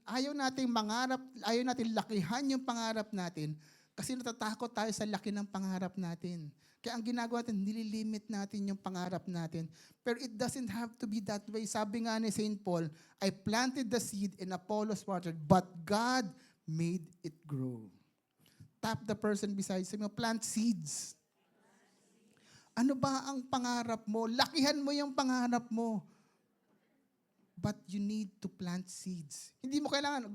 ayaw nating lakihan yung pangarap natin kasi natatakot tayo sa laki ng pangarap natin. Kaya ang ginagawa natin, nililimit natin yung pangarap natin. Pero it doesn't have to be that way. Sabi nga ni St. Paul, I planted the seed and Apollos watered, but God made it grow. Tap the person beside you, plant seeds. Ano ba ang pangarap mo? Lakihan mo yung pangarap mo. But you need to plant seeds. Hindi mo kailangan,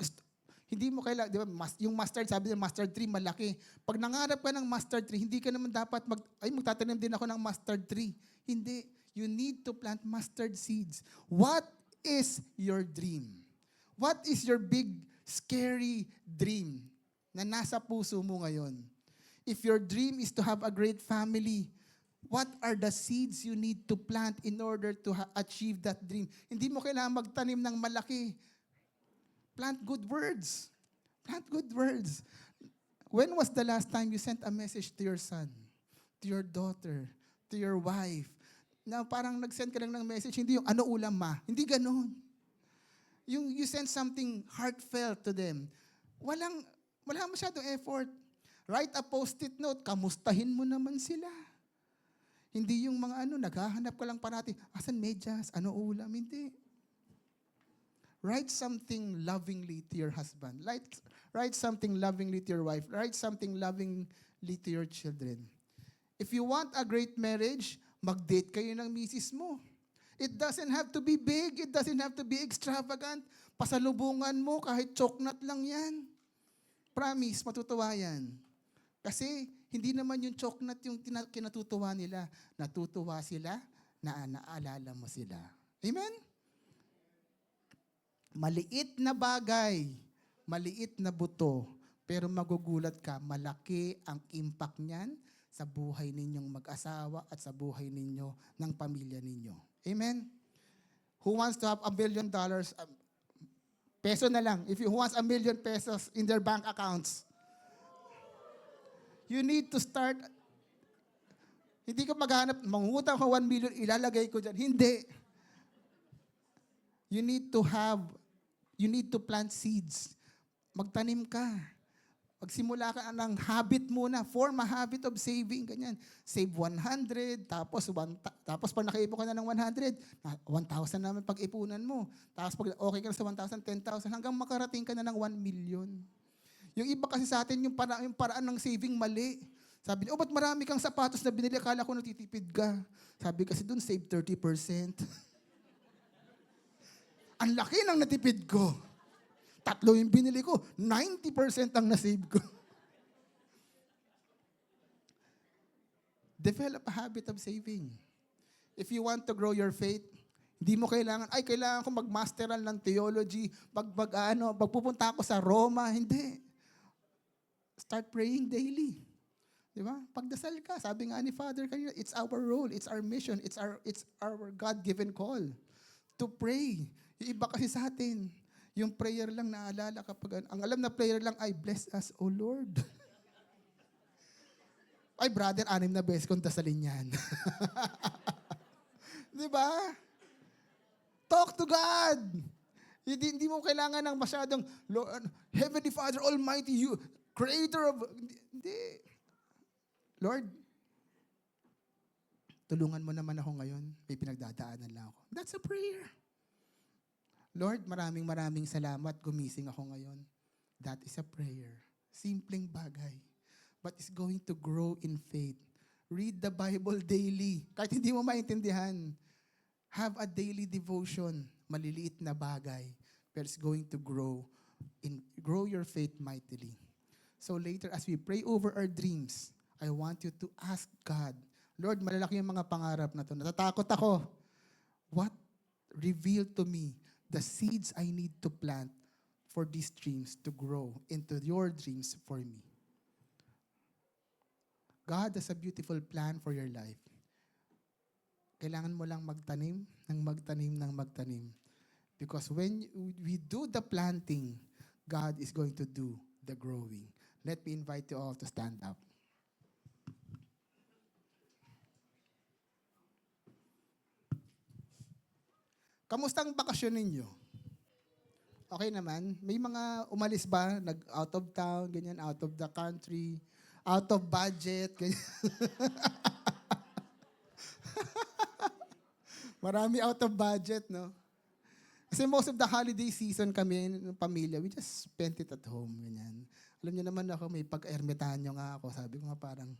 di ba, yung mustard, sabi niya, mustard tree, malaki. Pag nangarap ka ng mustard tree, hindi ka naman dapat, magtatanim din ako ng mustard tree. Hindi. You need to plant mustard seeds. What is your dream? What is your big, scary dream na nasa puso mo ngayon? If your dream is to have a great family, what are the seeds you need to plant in order to achieve that dream? Hindi mo kailangan magtanim ng malaki. Plant good words. Plant good words. When was the last time you sent a message to your son, to your daughter, to your wife? Na parang nag-send ka lang ng message, hindi yung ano ulam ma. Hindi ganun. Yung you send something heartfelt to them. Wala masyadong effort. Write a post-it note, kamustahin mo naman sila. Hindi yung mga naghahanap ka lang parati, asan medyas, ano ulam, hindi. Write something lovingly to your husband. Write something lovingly to your wife. Write something lovingly to your children. If you want a great marriage, mag-date kayo ng misis mo. It doesn't have to be big. It doesn't have to be extravagant. Pasalubungan mo, kahit chocolate lang yan. Promise, matutuwa yan. Kasi hindi naman yung chocolate yung kinatutuwa nila. Natutuwa sila, naalala mo sila. Amen? Maliit na bagay, maliit na buto, pero magugulat ka, malaki ang impact niyan sa buhay ninyong mag-asawa at sa buhay ninyo ng pamilya ninyo. Amen? Who wants to have $1 billion? Peso na lang. Who wants $1 million pesos in their bank accounts? You need to start. Hindi ka maghanap, mangungutang ko 1 million, ilalagay ko dyan. Hindi. You need to plant seeds. Magtanim ka. Magsimula ka ng habit muna. Form a habit of saving. Ganyan. Save 100, tapos pag nakaipon ka na ng 100, 1,000 naman pag-ipunan mo. Tapos pag okay ka na sa 1,000, 10,000, hanggang makarating ka na ng 1 million. Yung iba kasi sa atin, yung paraan ng saving mali. Sabi niya, ba't marami kang sapatos na binili? Akala ko natitipid ka. Sabi kasi dun, save 30%. Ang laki ng natipid ko. 3 yung binili ko. 90% ang nasave ko. Develop a habit of saving. If you want to grow your faith, hindi mo kailangan ko mag-masteral ng theology, pagpupunta ako sa Roma. Hindi. Start praying daily. Di ba? Pagdasal ka, sabi nga ni Father kanina, it's our role, it's our mission, it's our God-given call to pray. Yung iba kasi sa atin, yung prayer lang naalala kapag, ang alam na prayer lang ay, bless us, O Lord. Ay, brother, 6 na beses kong dasalin yan. Di ba? Talk to God. Hindi mo kailangan ng masyadong, Heavenly Father, Almighty, you, Creator of, hindi. Lord, tulungan mo naman ako ngayon. May pinagdadaanan lang ako. That's a prayer. Lord, maraming salamat. Gumising ako ngayon. That is a prayer. Simpleng bagay. But it's going to grow in faith. Read the Bible daily. Kahit hindi mo maintindihan. Have a daily devotion. Maliliit na bagay. But it's going to grow your faith mightily. So later, as we pray over our dreams, I want you to ask God, Lord, malalaki yung mga pangarap na to. Natatakot ako. What? Reveal to me the seeds I need to plant for these dreams to grow into your dreams for me. God has a beautiful plan for your life. kailangan mo lang magtanim ng magtanim ng magtanim. Because when we do the planting, God is going to do the growing. Let me invite you all to stand up. Kamusta ang bakasyon ninyo? Okay naman? May mga umalis ba? Nag-out of town, ganyan, out of the country, out of budget, ganyan. Marami out of budget, no? Kasi most of the holiday season kami ng pamilya, we just spent it at home, ganyan. Alam niyo naman ako, may pag-ermitanyo nga ako. Sabi ko nga parang,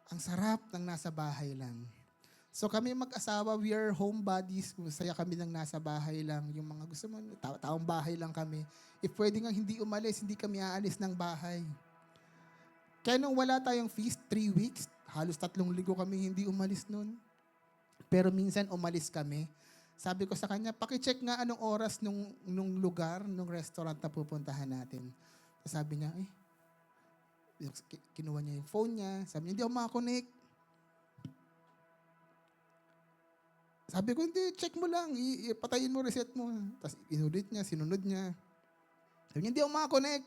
ang sarap ng nasa bahay lang. So kami mag-asawa, we are homebodies. Masaya kami ng nasa bahay lang. Yung mga gusto mo, taong bahay lang kami. If pwede nga hindi umalis, hindi kami aalis ng bahay. Kaya nung wala tayong feast, 3 weeks, halos 3 linggo kami hindi umalis nun. Pero minsan umalis kami. Sabi ko sa kanya, pakicheck nga anong oras nung lugar, nung restaurant na pupuntahan natin. Sabi niya, kinuha niya yung phone niya. Sabi niya, hindi ako makakonect. Sabi ko, hindi, check mo lang. Patayin mo, reset mo. Tapos inulit niya, sinunod niya. Sabi niya, hindi ako makakonect.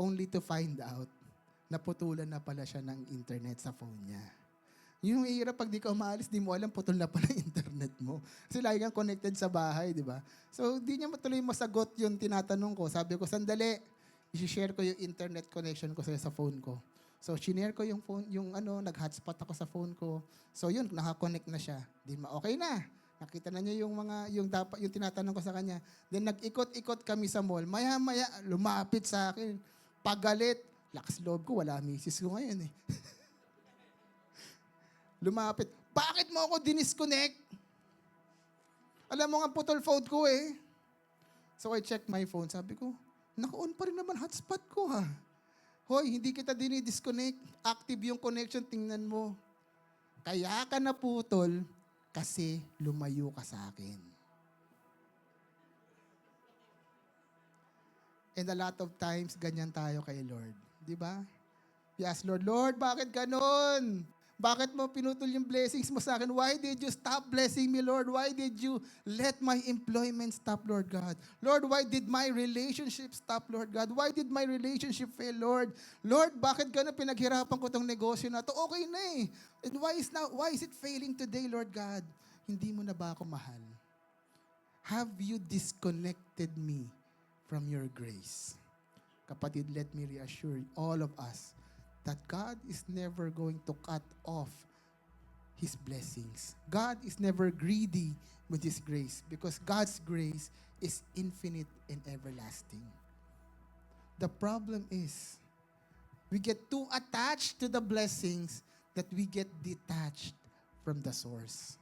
Only to find out, naputulan na pala siya ng internet sa phone niya. Yung hirap pag di ka umaalis, di mo alam, putol na pala yung internet mo. Kasi lagi kang connected sa bahay, di ba? So, di niya matuloy masagot yung tinatanong ko. Sabi ko, sandali, i-share ko yung internet connection ko sa phone ko. So, shinare ko yung phone, nag-hotspot ako sa phone ko. So, yun, nakakonect na siya. Okay na. Nakita na niya yung tinatanong ko sa kanya. Then, nag-ikot-ikot kami sa mall. Maya-maya, lumapit sa akin. Pagalit. Lakas loob ko, wala misis ko ngayon eh. Lumapit. Bakit mo ako dinisconnect? Alam mo nga putol phone ko eh. So, I checked my phone. Sabi ko, naka-on pa rin naman hotspot ko ha. Hoy, hindi kita dinidisconnect. Active yung connection, tingnan mo. Kaya ka naputol kasi lumayo ka sa akin. And a lot of times, ganyan tayo kay Lord. Di ba? We ask Lord, Lord, bakit ganon? Bakit mo pinutol yung blessings mo sa akin? Why did you stop blessing me, Lord? Why did you let my employment stop, Lord God? Lord, why did my relationship stop, Lord God? Why did my relationship fail, Lord? Lord, bakit gano'n pinaghirapan ko tong negosyo na to? Okay na eh. And why is it failing today, Lord God? Hindi mo na ba ako mahal? Have you disconnected me from your grace? Kapatid, let me reassure all of us that God is never going to cut off His blessings. God is never greedy with His grace because God's grace is infinite and everlasting. The problem is, we get too attached to the blessings that we get detached from the source.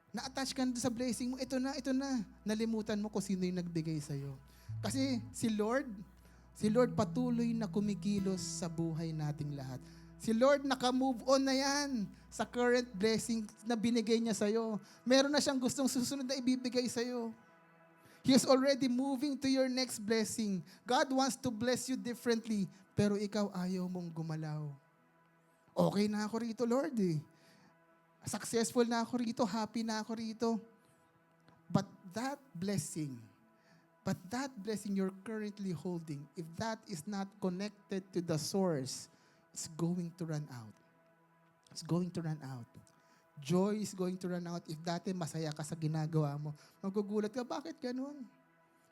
Na-attach ka na sa blessing mo, ito na. Nalimutan mo kung sino yung nagbigay sa'yo. Kasi si Lord patuloy na kumikilos sa buhay nating lahat. Si Lord naka-move on na yan sa current blessing na binigay niya sa'yo. Meron na siyang gustong susunod na ibibigay sa'yo. He is already moving to your next blessing. God wants to bless you differently, pero ikaw ayaw mong gumalaw. Okay na ako rito, Lord eh. Successful na ako rito, happy na ako rito. But that blessing you're currently holding, if that is not connected to the source, it's going to run out. It's going to run out. Joy is going to run out. If dati masaya ka sa ginagawa mo, magugulat ka, bakit ganun?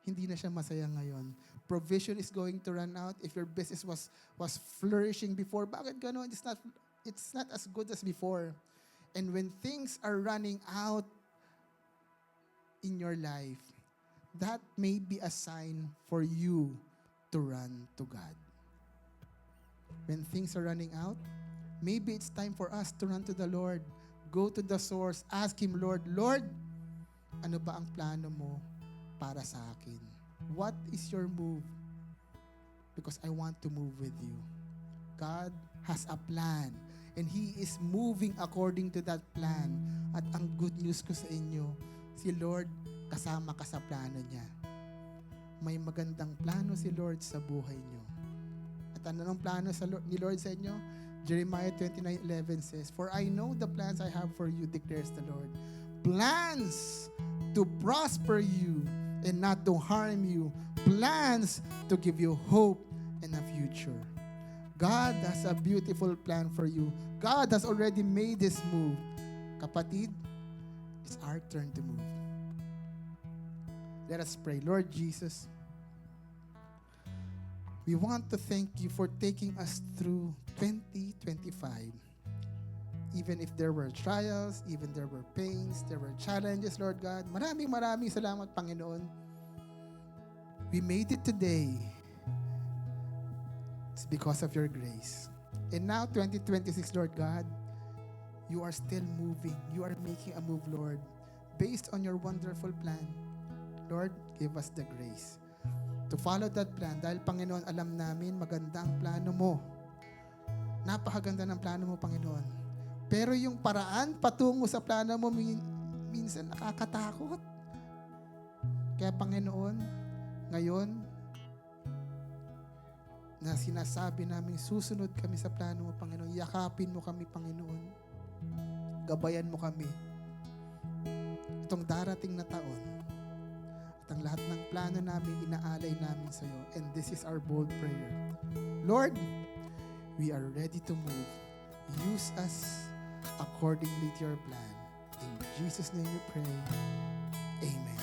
Hindi na siya masaya ngayon. Provision is going to run out. If your business was flourishing before, bakit ganun? It's not as good as before. And when things are running out in your life, that may be a sign for you to run to God. When things are running out, maybe it's time for us to run to the Lord. Go to the source. Ask Him, Lord, ano ba ang plano mo para sa akin? What is your move? Because I want to move with you. God has a plan and He is moving according to that plan. At ang good news ko sa inyo, si Lord, kasama ka sa plano niya. May magandang plano si Lord sa buhay niyo. At ano ng plano ni Lord sa inyo? Jeremiah 29:11 says, "For I know the plans I have for you, declares the Lord. Plans to prosper you and not to harm you. Plans to give you hope and a future." God has a beautiful plan for you. God has already made this move. Kapatid, it's our turn to move. Let us pray. Lord Jesus, we want to thank you for taking us through 2025. Even if there were trials, even there were pains, there were challenges, Lord God. Maraming salamat, Panginoon. We made it today. It's because of your grace. And now, 2026, Lord God, you are still moving. You are making a move, Lord, based on your wonderful plan. Lord, give us the grace to follow that plan. Dahil, Panginoon, alam namin maganda ang plano mo. Napakaganda ng plano mo, Panginoon. Pero yung paraan patungo sa plano mo minsan nakakatakot. Kaya, Panginoon, ngayon, na sinasabi namin susunod kami sa plano mo, Panginoon. Yakapin mo kami, Panginoon. Gabayan mo kami. Itong darating na taon at ang lahat ng plano namin, inaalay namin sa iyo. And this is our bold prayer. Lord, we are ready to move. Use us accordingly to your plan. In Jesus' name we pray. Amen.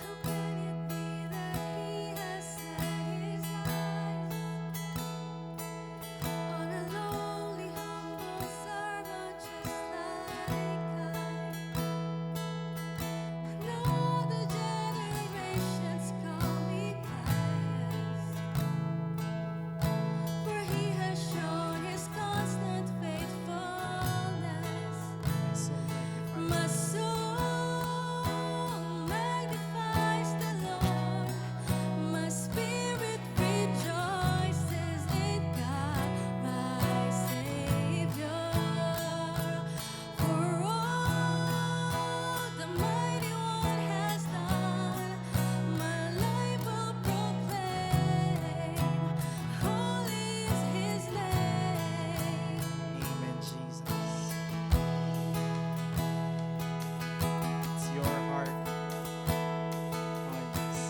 How can it be that He has set His eyes on a lonely, humble servant just like I? And all the generations call me pious, for He has shown His constant faithfulness. My soul magnifies the Lord. My spirit rejoices in God, my Savior. For all the Mighty One has done, my life will proclaim. Holy is His name. Amen, Jesus. It's your heart. Hearts.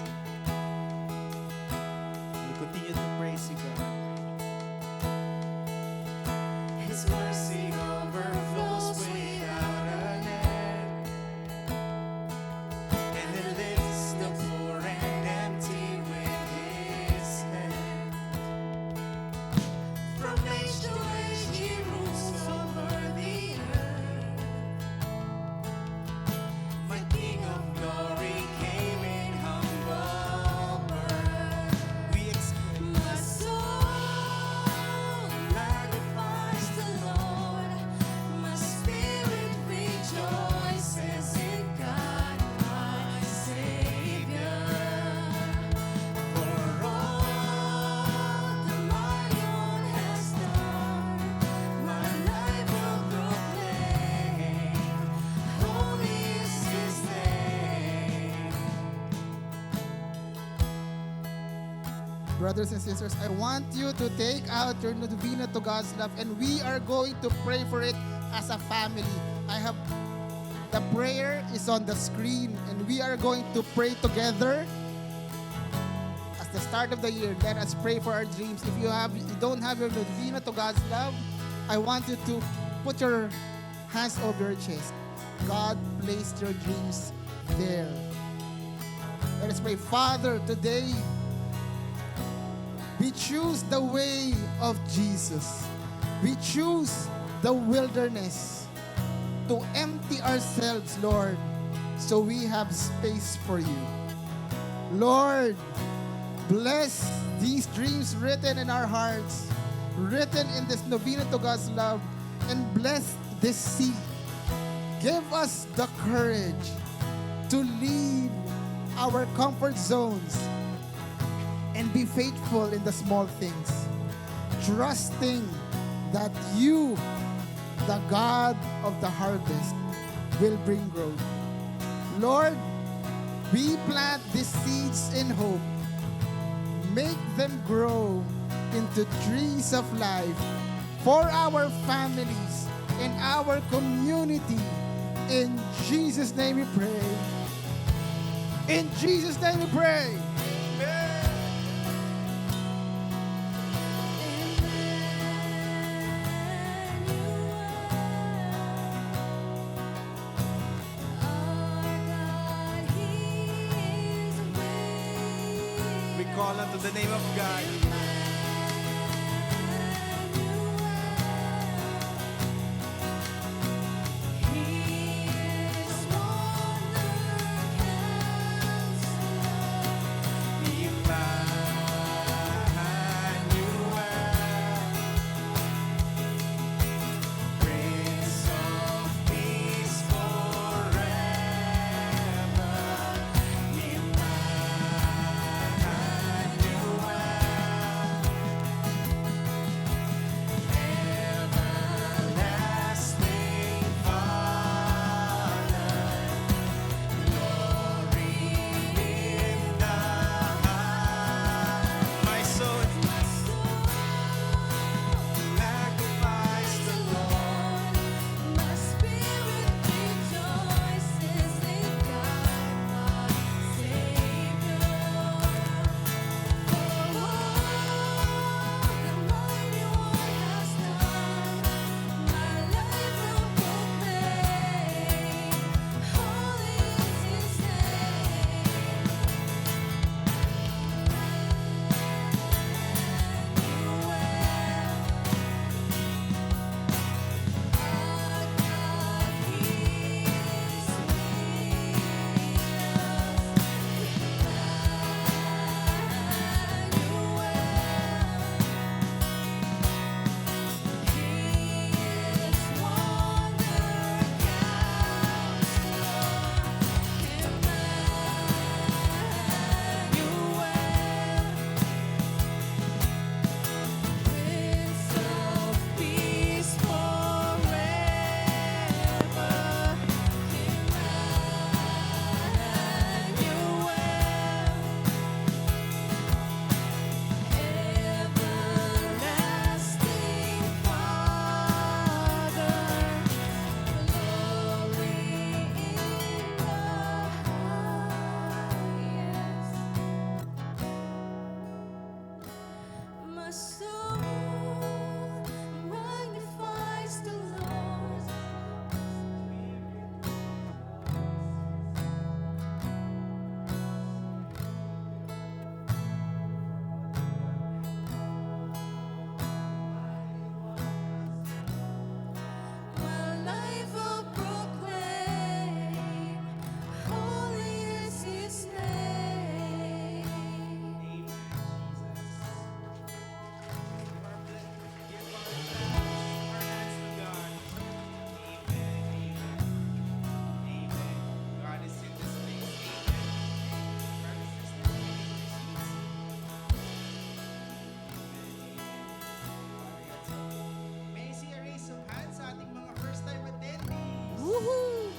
We'll continue to praise you, God. His mercy overflows without an end, And He lifts the poor and empty with His hand. from age to age He rules over the earth. My King of glory came in humble birth. We exclaim, My soul magnifies the Lord. My spirit rejoices in God, my Savior. For all the Mighty One has done, my life will proclaim. Holy is His name. Brothers and sisters, I want you to take out your novena to God's love, and we are going to pray for it as a family. The prayer is on the screen, and we are going to pray together. As the start of the year, let us pray for our dreams. If you don't have your novena to God's love, I want you to put your hands over your chest. God placed your dreams there. Let us pray. Father, today we choose the way of Jesus. We choose the wilderness to empty ourselves, Lord, so we have space for you. Lord, bless these dreams written in our hearts, written in this novena to God's love, and bless this seed. Give us the courage to leave our comfort zones and be faithful in the small things, trusting that you, the God of the harvest, will bring growth. Lord, we plant these seeds in hope. Make them grow into trees of life for our families and our community. In Jesus' name we pray. In Jesus' name we pray. We call unto the name of God. My soul magnifies the Lord. My spirit rejoices in God, my Savior. For all the mighty one has done, my life will proclaim. Holy is His Prince of Peace forever, Emmanuel, everlasting Father, glory in the highest. My soul magnifies the Lord. My life will proclaim, holy is His name. May I see a raise of hands sa ating mga first-time attendees? Woohoo!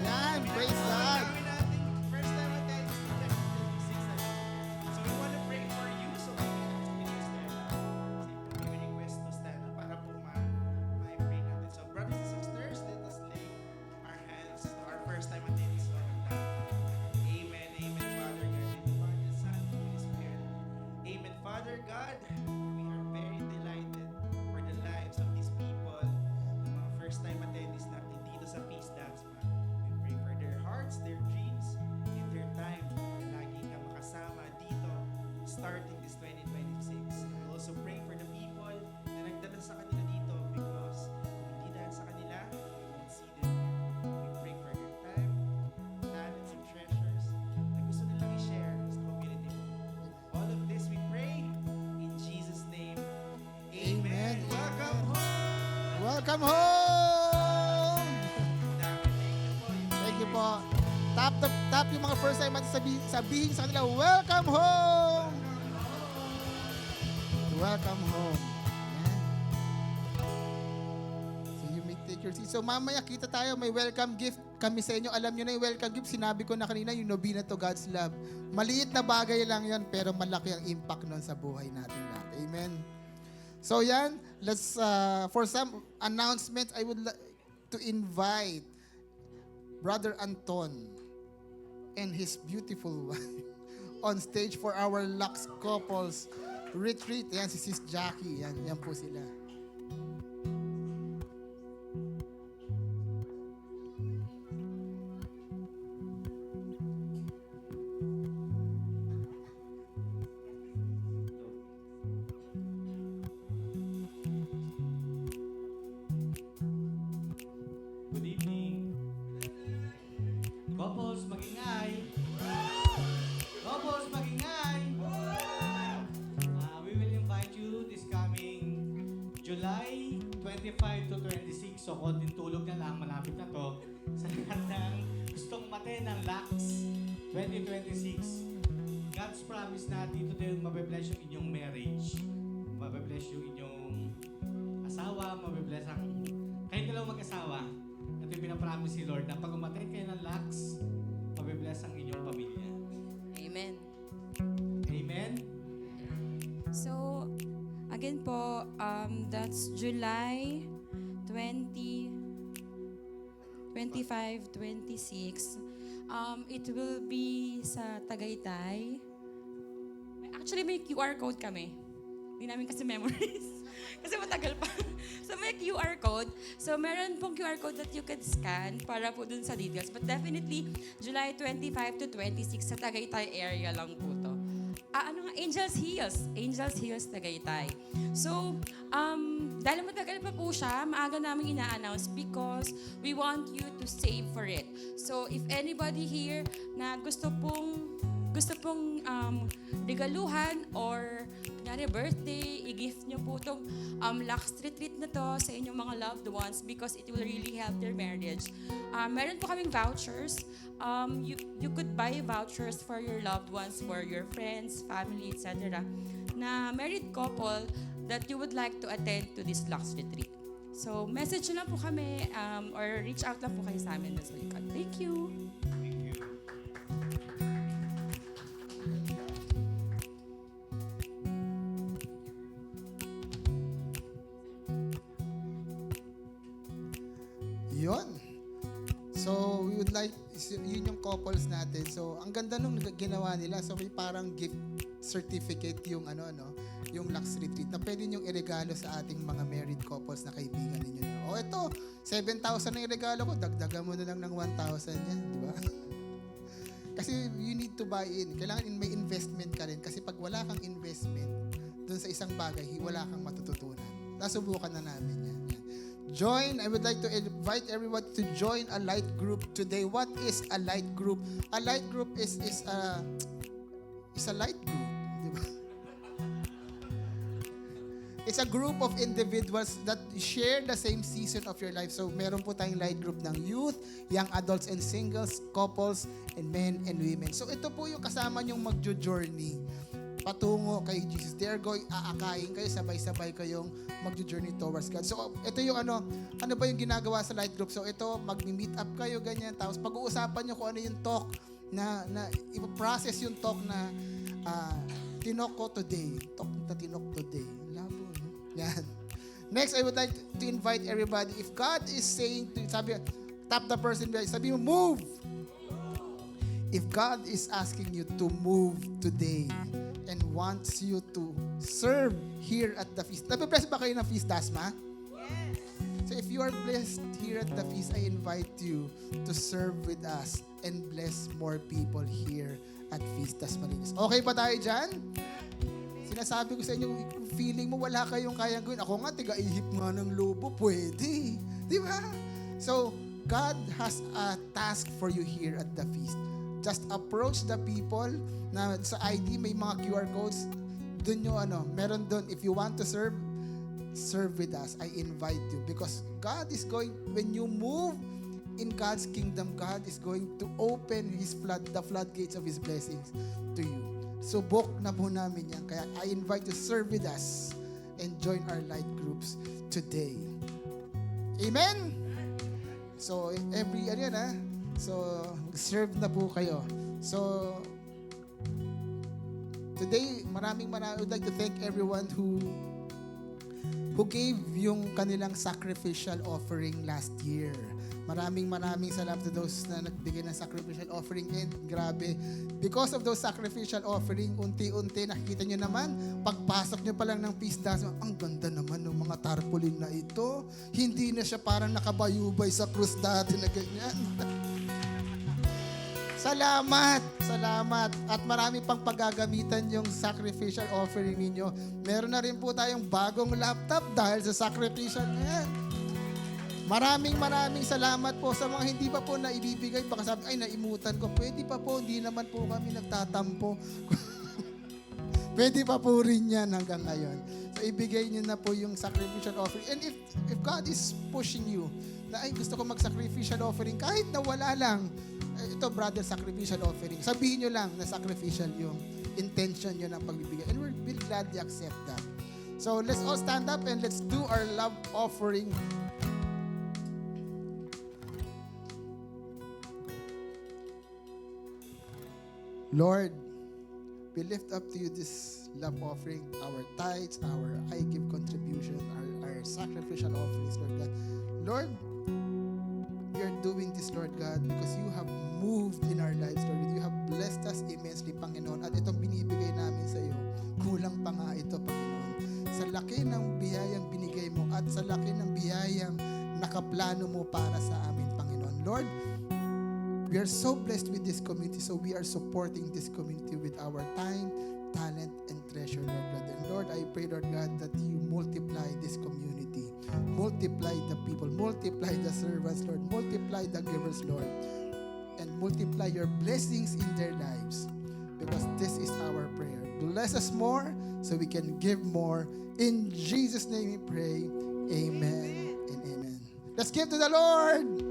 Yan, praise God. Ang dami nating first-time attendees to check the 6 So we want to pray for you. So we ask you to stand up. Kasi we request to stand up para po ma-pray natin. So brothers and sisters, let us lay our hands to our first-time attendees. So, amen, amen, Father God, in the Father, Son, and Holy Spirit. Amen, Father God, we are very delighted for the lives of these people, yung mga first-time attendees natin dito sa Peace Dance, man. We pray for their hearts, their dreams, and their time. Lagi ka makasama dito, starting this 2026. We also pray for the people na nagdala sa kanila dito because kung hindi dahil sa kanila, we won't see them here. We pray for their time, talents, and treasures na gusto nilang i-share sa community mo. All of this we pray in Jesus' name. Amen. Amen. Welcome home. Welcome home! Thank you po. Thank you po. Tap yung mga first time at sabihin sa kanila, welcome home! welcome home. Yan. So you may take your seat. So mamaya kita tayo, may welcome gift kami sa inyo. Alam nyo na yung welcome gift, sinabi ko na kanina, yung Novena to God's Love. Maliit na bagay lang yan, pero malaki ang impact nun sa buhay natin lahat. Amen. So yan, let's, for some announcements, I would like to invite Brother Anton and his beautiful wife on stage for our Lux Couples Retreat. Yan, si Sis Jackie. Yan po sila. Good evening. Couples, magingay. Couples, magingay. We will invite you this coming July 25 to 26. So, konting tulog na lang, malapit na to. Sa lahat ng gustong mate ng LAX 2026. God's promise na dito din mabibless yung inyong marriage. Mabibless yung inyong asawa, mabibless ang kahit dalawang mag-asawa. Ito yung pinapromise si Lord na pag umattend kayo ng LAX, mabibless ang inyong pamilya. Amen. Amen? So, again po, that's July 20, 25, 26. It will be sa Tagaytay. Actually, may QR code kami. Hindi namin kasi memorize. Kasi matagal pa. So, may QR code. So, meron pong QR code that you could scan para po dun sa details. But definitely, July 25 to 26 sa Tagaytay area lang po to. Angels Hills. Angels Hills, Tagaytay. So, dahil matagal pa po siya, maaga namin ina-announce because we want you to save for it. So, if anybody here na gusto pong regaluhan or kunyari birthday, i-gift nyo po itong Lux Retreat na to sa inyong mga loved ones because it will really help their marriage. Meron po kaming vouchers. You could buy vouchers for your loved ones, for your friends, family, etc. na married couple that you would like to attend to this Lux Retreat. So, message nyo lang po kami or reach out lang po kayo sa amin sa likod. Thank you. Thank you. Yun. So, we would like, yun yung couples natin. So, ang ganda nung ginawa nila. So, may parang gift certificate yung yung Lux Retreat na pwede niyong iregalo sa ating mga married couples na kaibigan ninyo. O ito, 7,000 na yung regalo ko, dagdagan mo na lang ng 1,000 yan, di ba? Kasi you need to buy in. Kailangan may investment ka rin. Kasi pag wala kang investment dun sa isang bagay, wala kang matututunan. Nasubukan na namin yan. Join. I would like to invite everyone to join a light group today. What is a light group? A light group is a light group, di ba? It's a group of individuals that share the same season of your life. So, meron po tayong light group ng youth, young adults and singles, couples, and men and women. So, ito po yung kasama nyong magjo-journey patungo kay Jesus. They are aakayin kayo, sabay-sabay kayong magjo-journey towards God. So, ito yung ano ba yung ginagawa sa light group? So, ito, mag-meet up kayo, ganyan. Tapos, pag-uusapan nyo kung ano yung talk na ipaprocess yung talk na tinok ko today. Talk na tinok today. Labo, no? Yan. Next, I would like to invite everybody. If God is saying to, tap the person behind, sabi mo, move! If God is asking you to move today and wants you to serve here at the feast. Nabibless ba kayo ng feast, Dasma? Yes. So if you are blessed here at the feast, I invite you to serve with us and bless more people here at Feast Dasmariñas. Okay pa tayo dyan? Sinasabi ko sa inyo, feeling mo wala kayong kayang gawin. Ako nga, tiga-ihip nga ng lobo. Pwede. Di ba? So, God has a task for you here at the feast. Just approach the people na sa ID may mga QR codes. Doon yung meron doon. If you want to serve with us. I invite you because God is going, when you move in God's kingdom, God is going to open the floodgates of His blessings to you. Subok na po namin yan. Kaya I invite you to serve with us and join our light groups today. Amen? So, So, serve na po kayo. So, today, I would like to thank everyone who gave yung kanilang sacrificial offering last year. Maraming salamat to those na nagbigay ng sacrificial offering. And grabe, because of those sacrificial offering, unti-unti nakikita nyo naman, pagpasok nyo pa lang ng Peace Dance, ang ganda naman ng mga tarpaulin na ito. Hindi na siya parang nakabayubay sa krus dati na ganyan. Salamat! At marami pang paggagamitan yung sacrificial offering ninyo. Meron na rin po tayong bagong laptop dahil sa sacrificial na yan. Maraming salamat po sa mga hindi pa po na ibibigay. Baka sabi, ay naimutan ko. Pwede pa po, hindi naman po kami nagtatampo. Pwede pa po rin yan hanggang ngayon. So ibigay nyo na po yung sacrificial offering. And if God is pushing you, na ay gusto ko mag-sacrificial offering, kahit na wala lang, ito brother, sacrificial offering. Sabihin nyo lang na sacrificial yung intention nyo ng pagbibigay. And we'll gladly accept that. So let's all stand up and let's do our love offering. Lord, we lift up to you this love offering, our tithes, our I give contribution, our sacrificial offerings, Lord God. Lord, we are doing this, Lord God, because you have moved in our lives, Lord. You have blessed us immensely, Panginoon. At itong binibigay namin sa iyo, kulang pa nga ito, Panginoon. Sa laki ng biyayang binigay mo at sa laki ng biyayang nakaplano mo para sa amin, Panginoon. Lord, we are so blessed with this community, so we are supporting this community with our time, talent, and treasure, Lord God. And Lord, I pray, Lord God, that you multiply this community. Multiply the people. Multiply the servants, Lord. Multiply the givers, Lord. And multiply your blessings in their lives. Because this is our prayer. Bless us more so we can give more. In Jesus' name we pray. Amen and amen. Let's give to the Lord.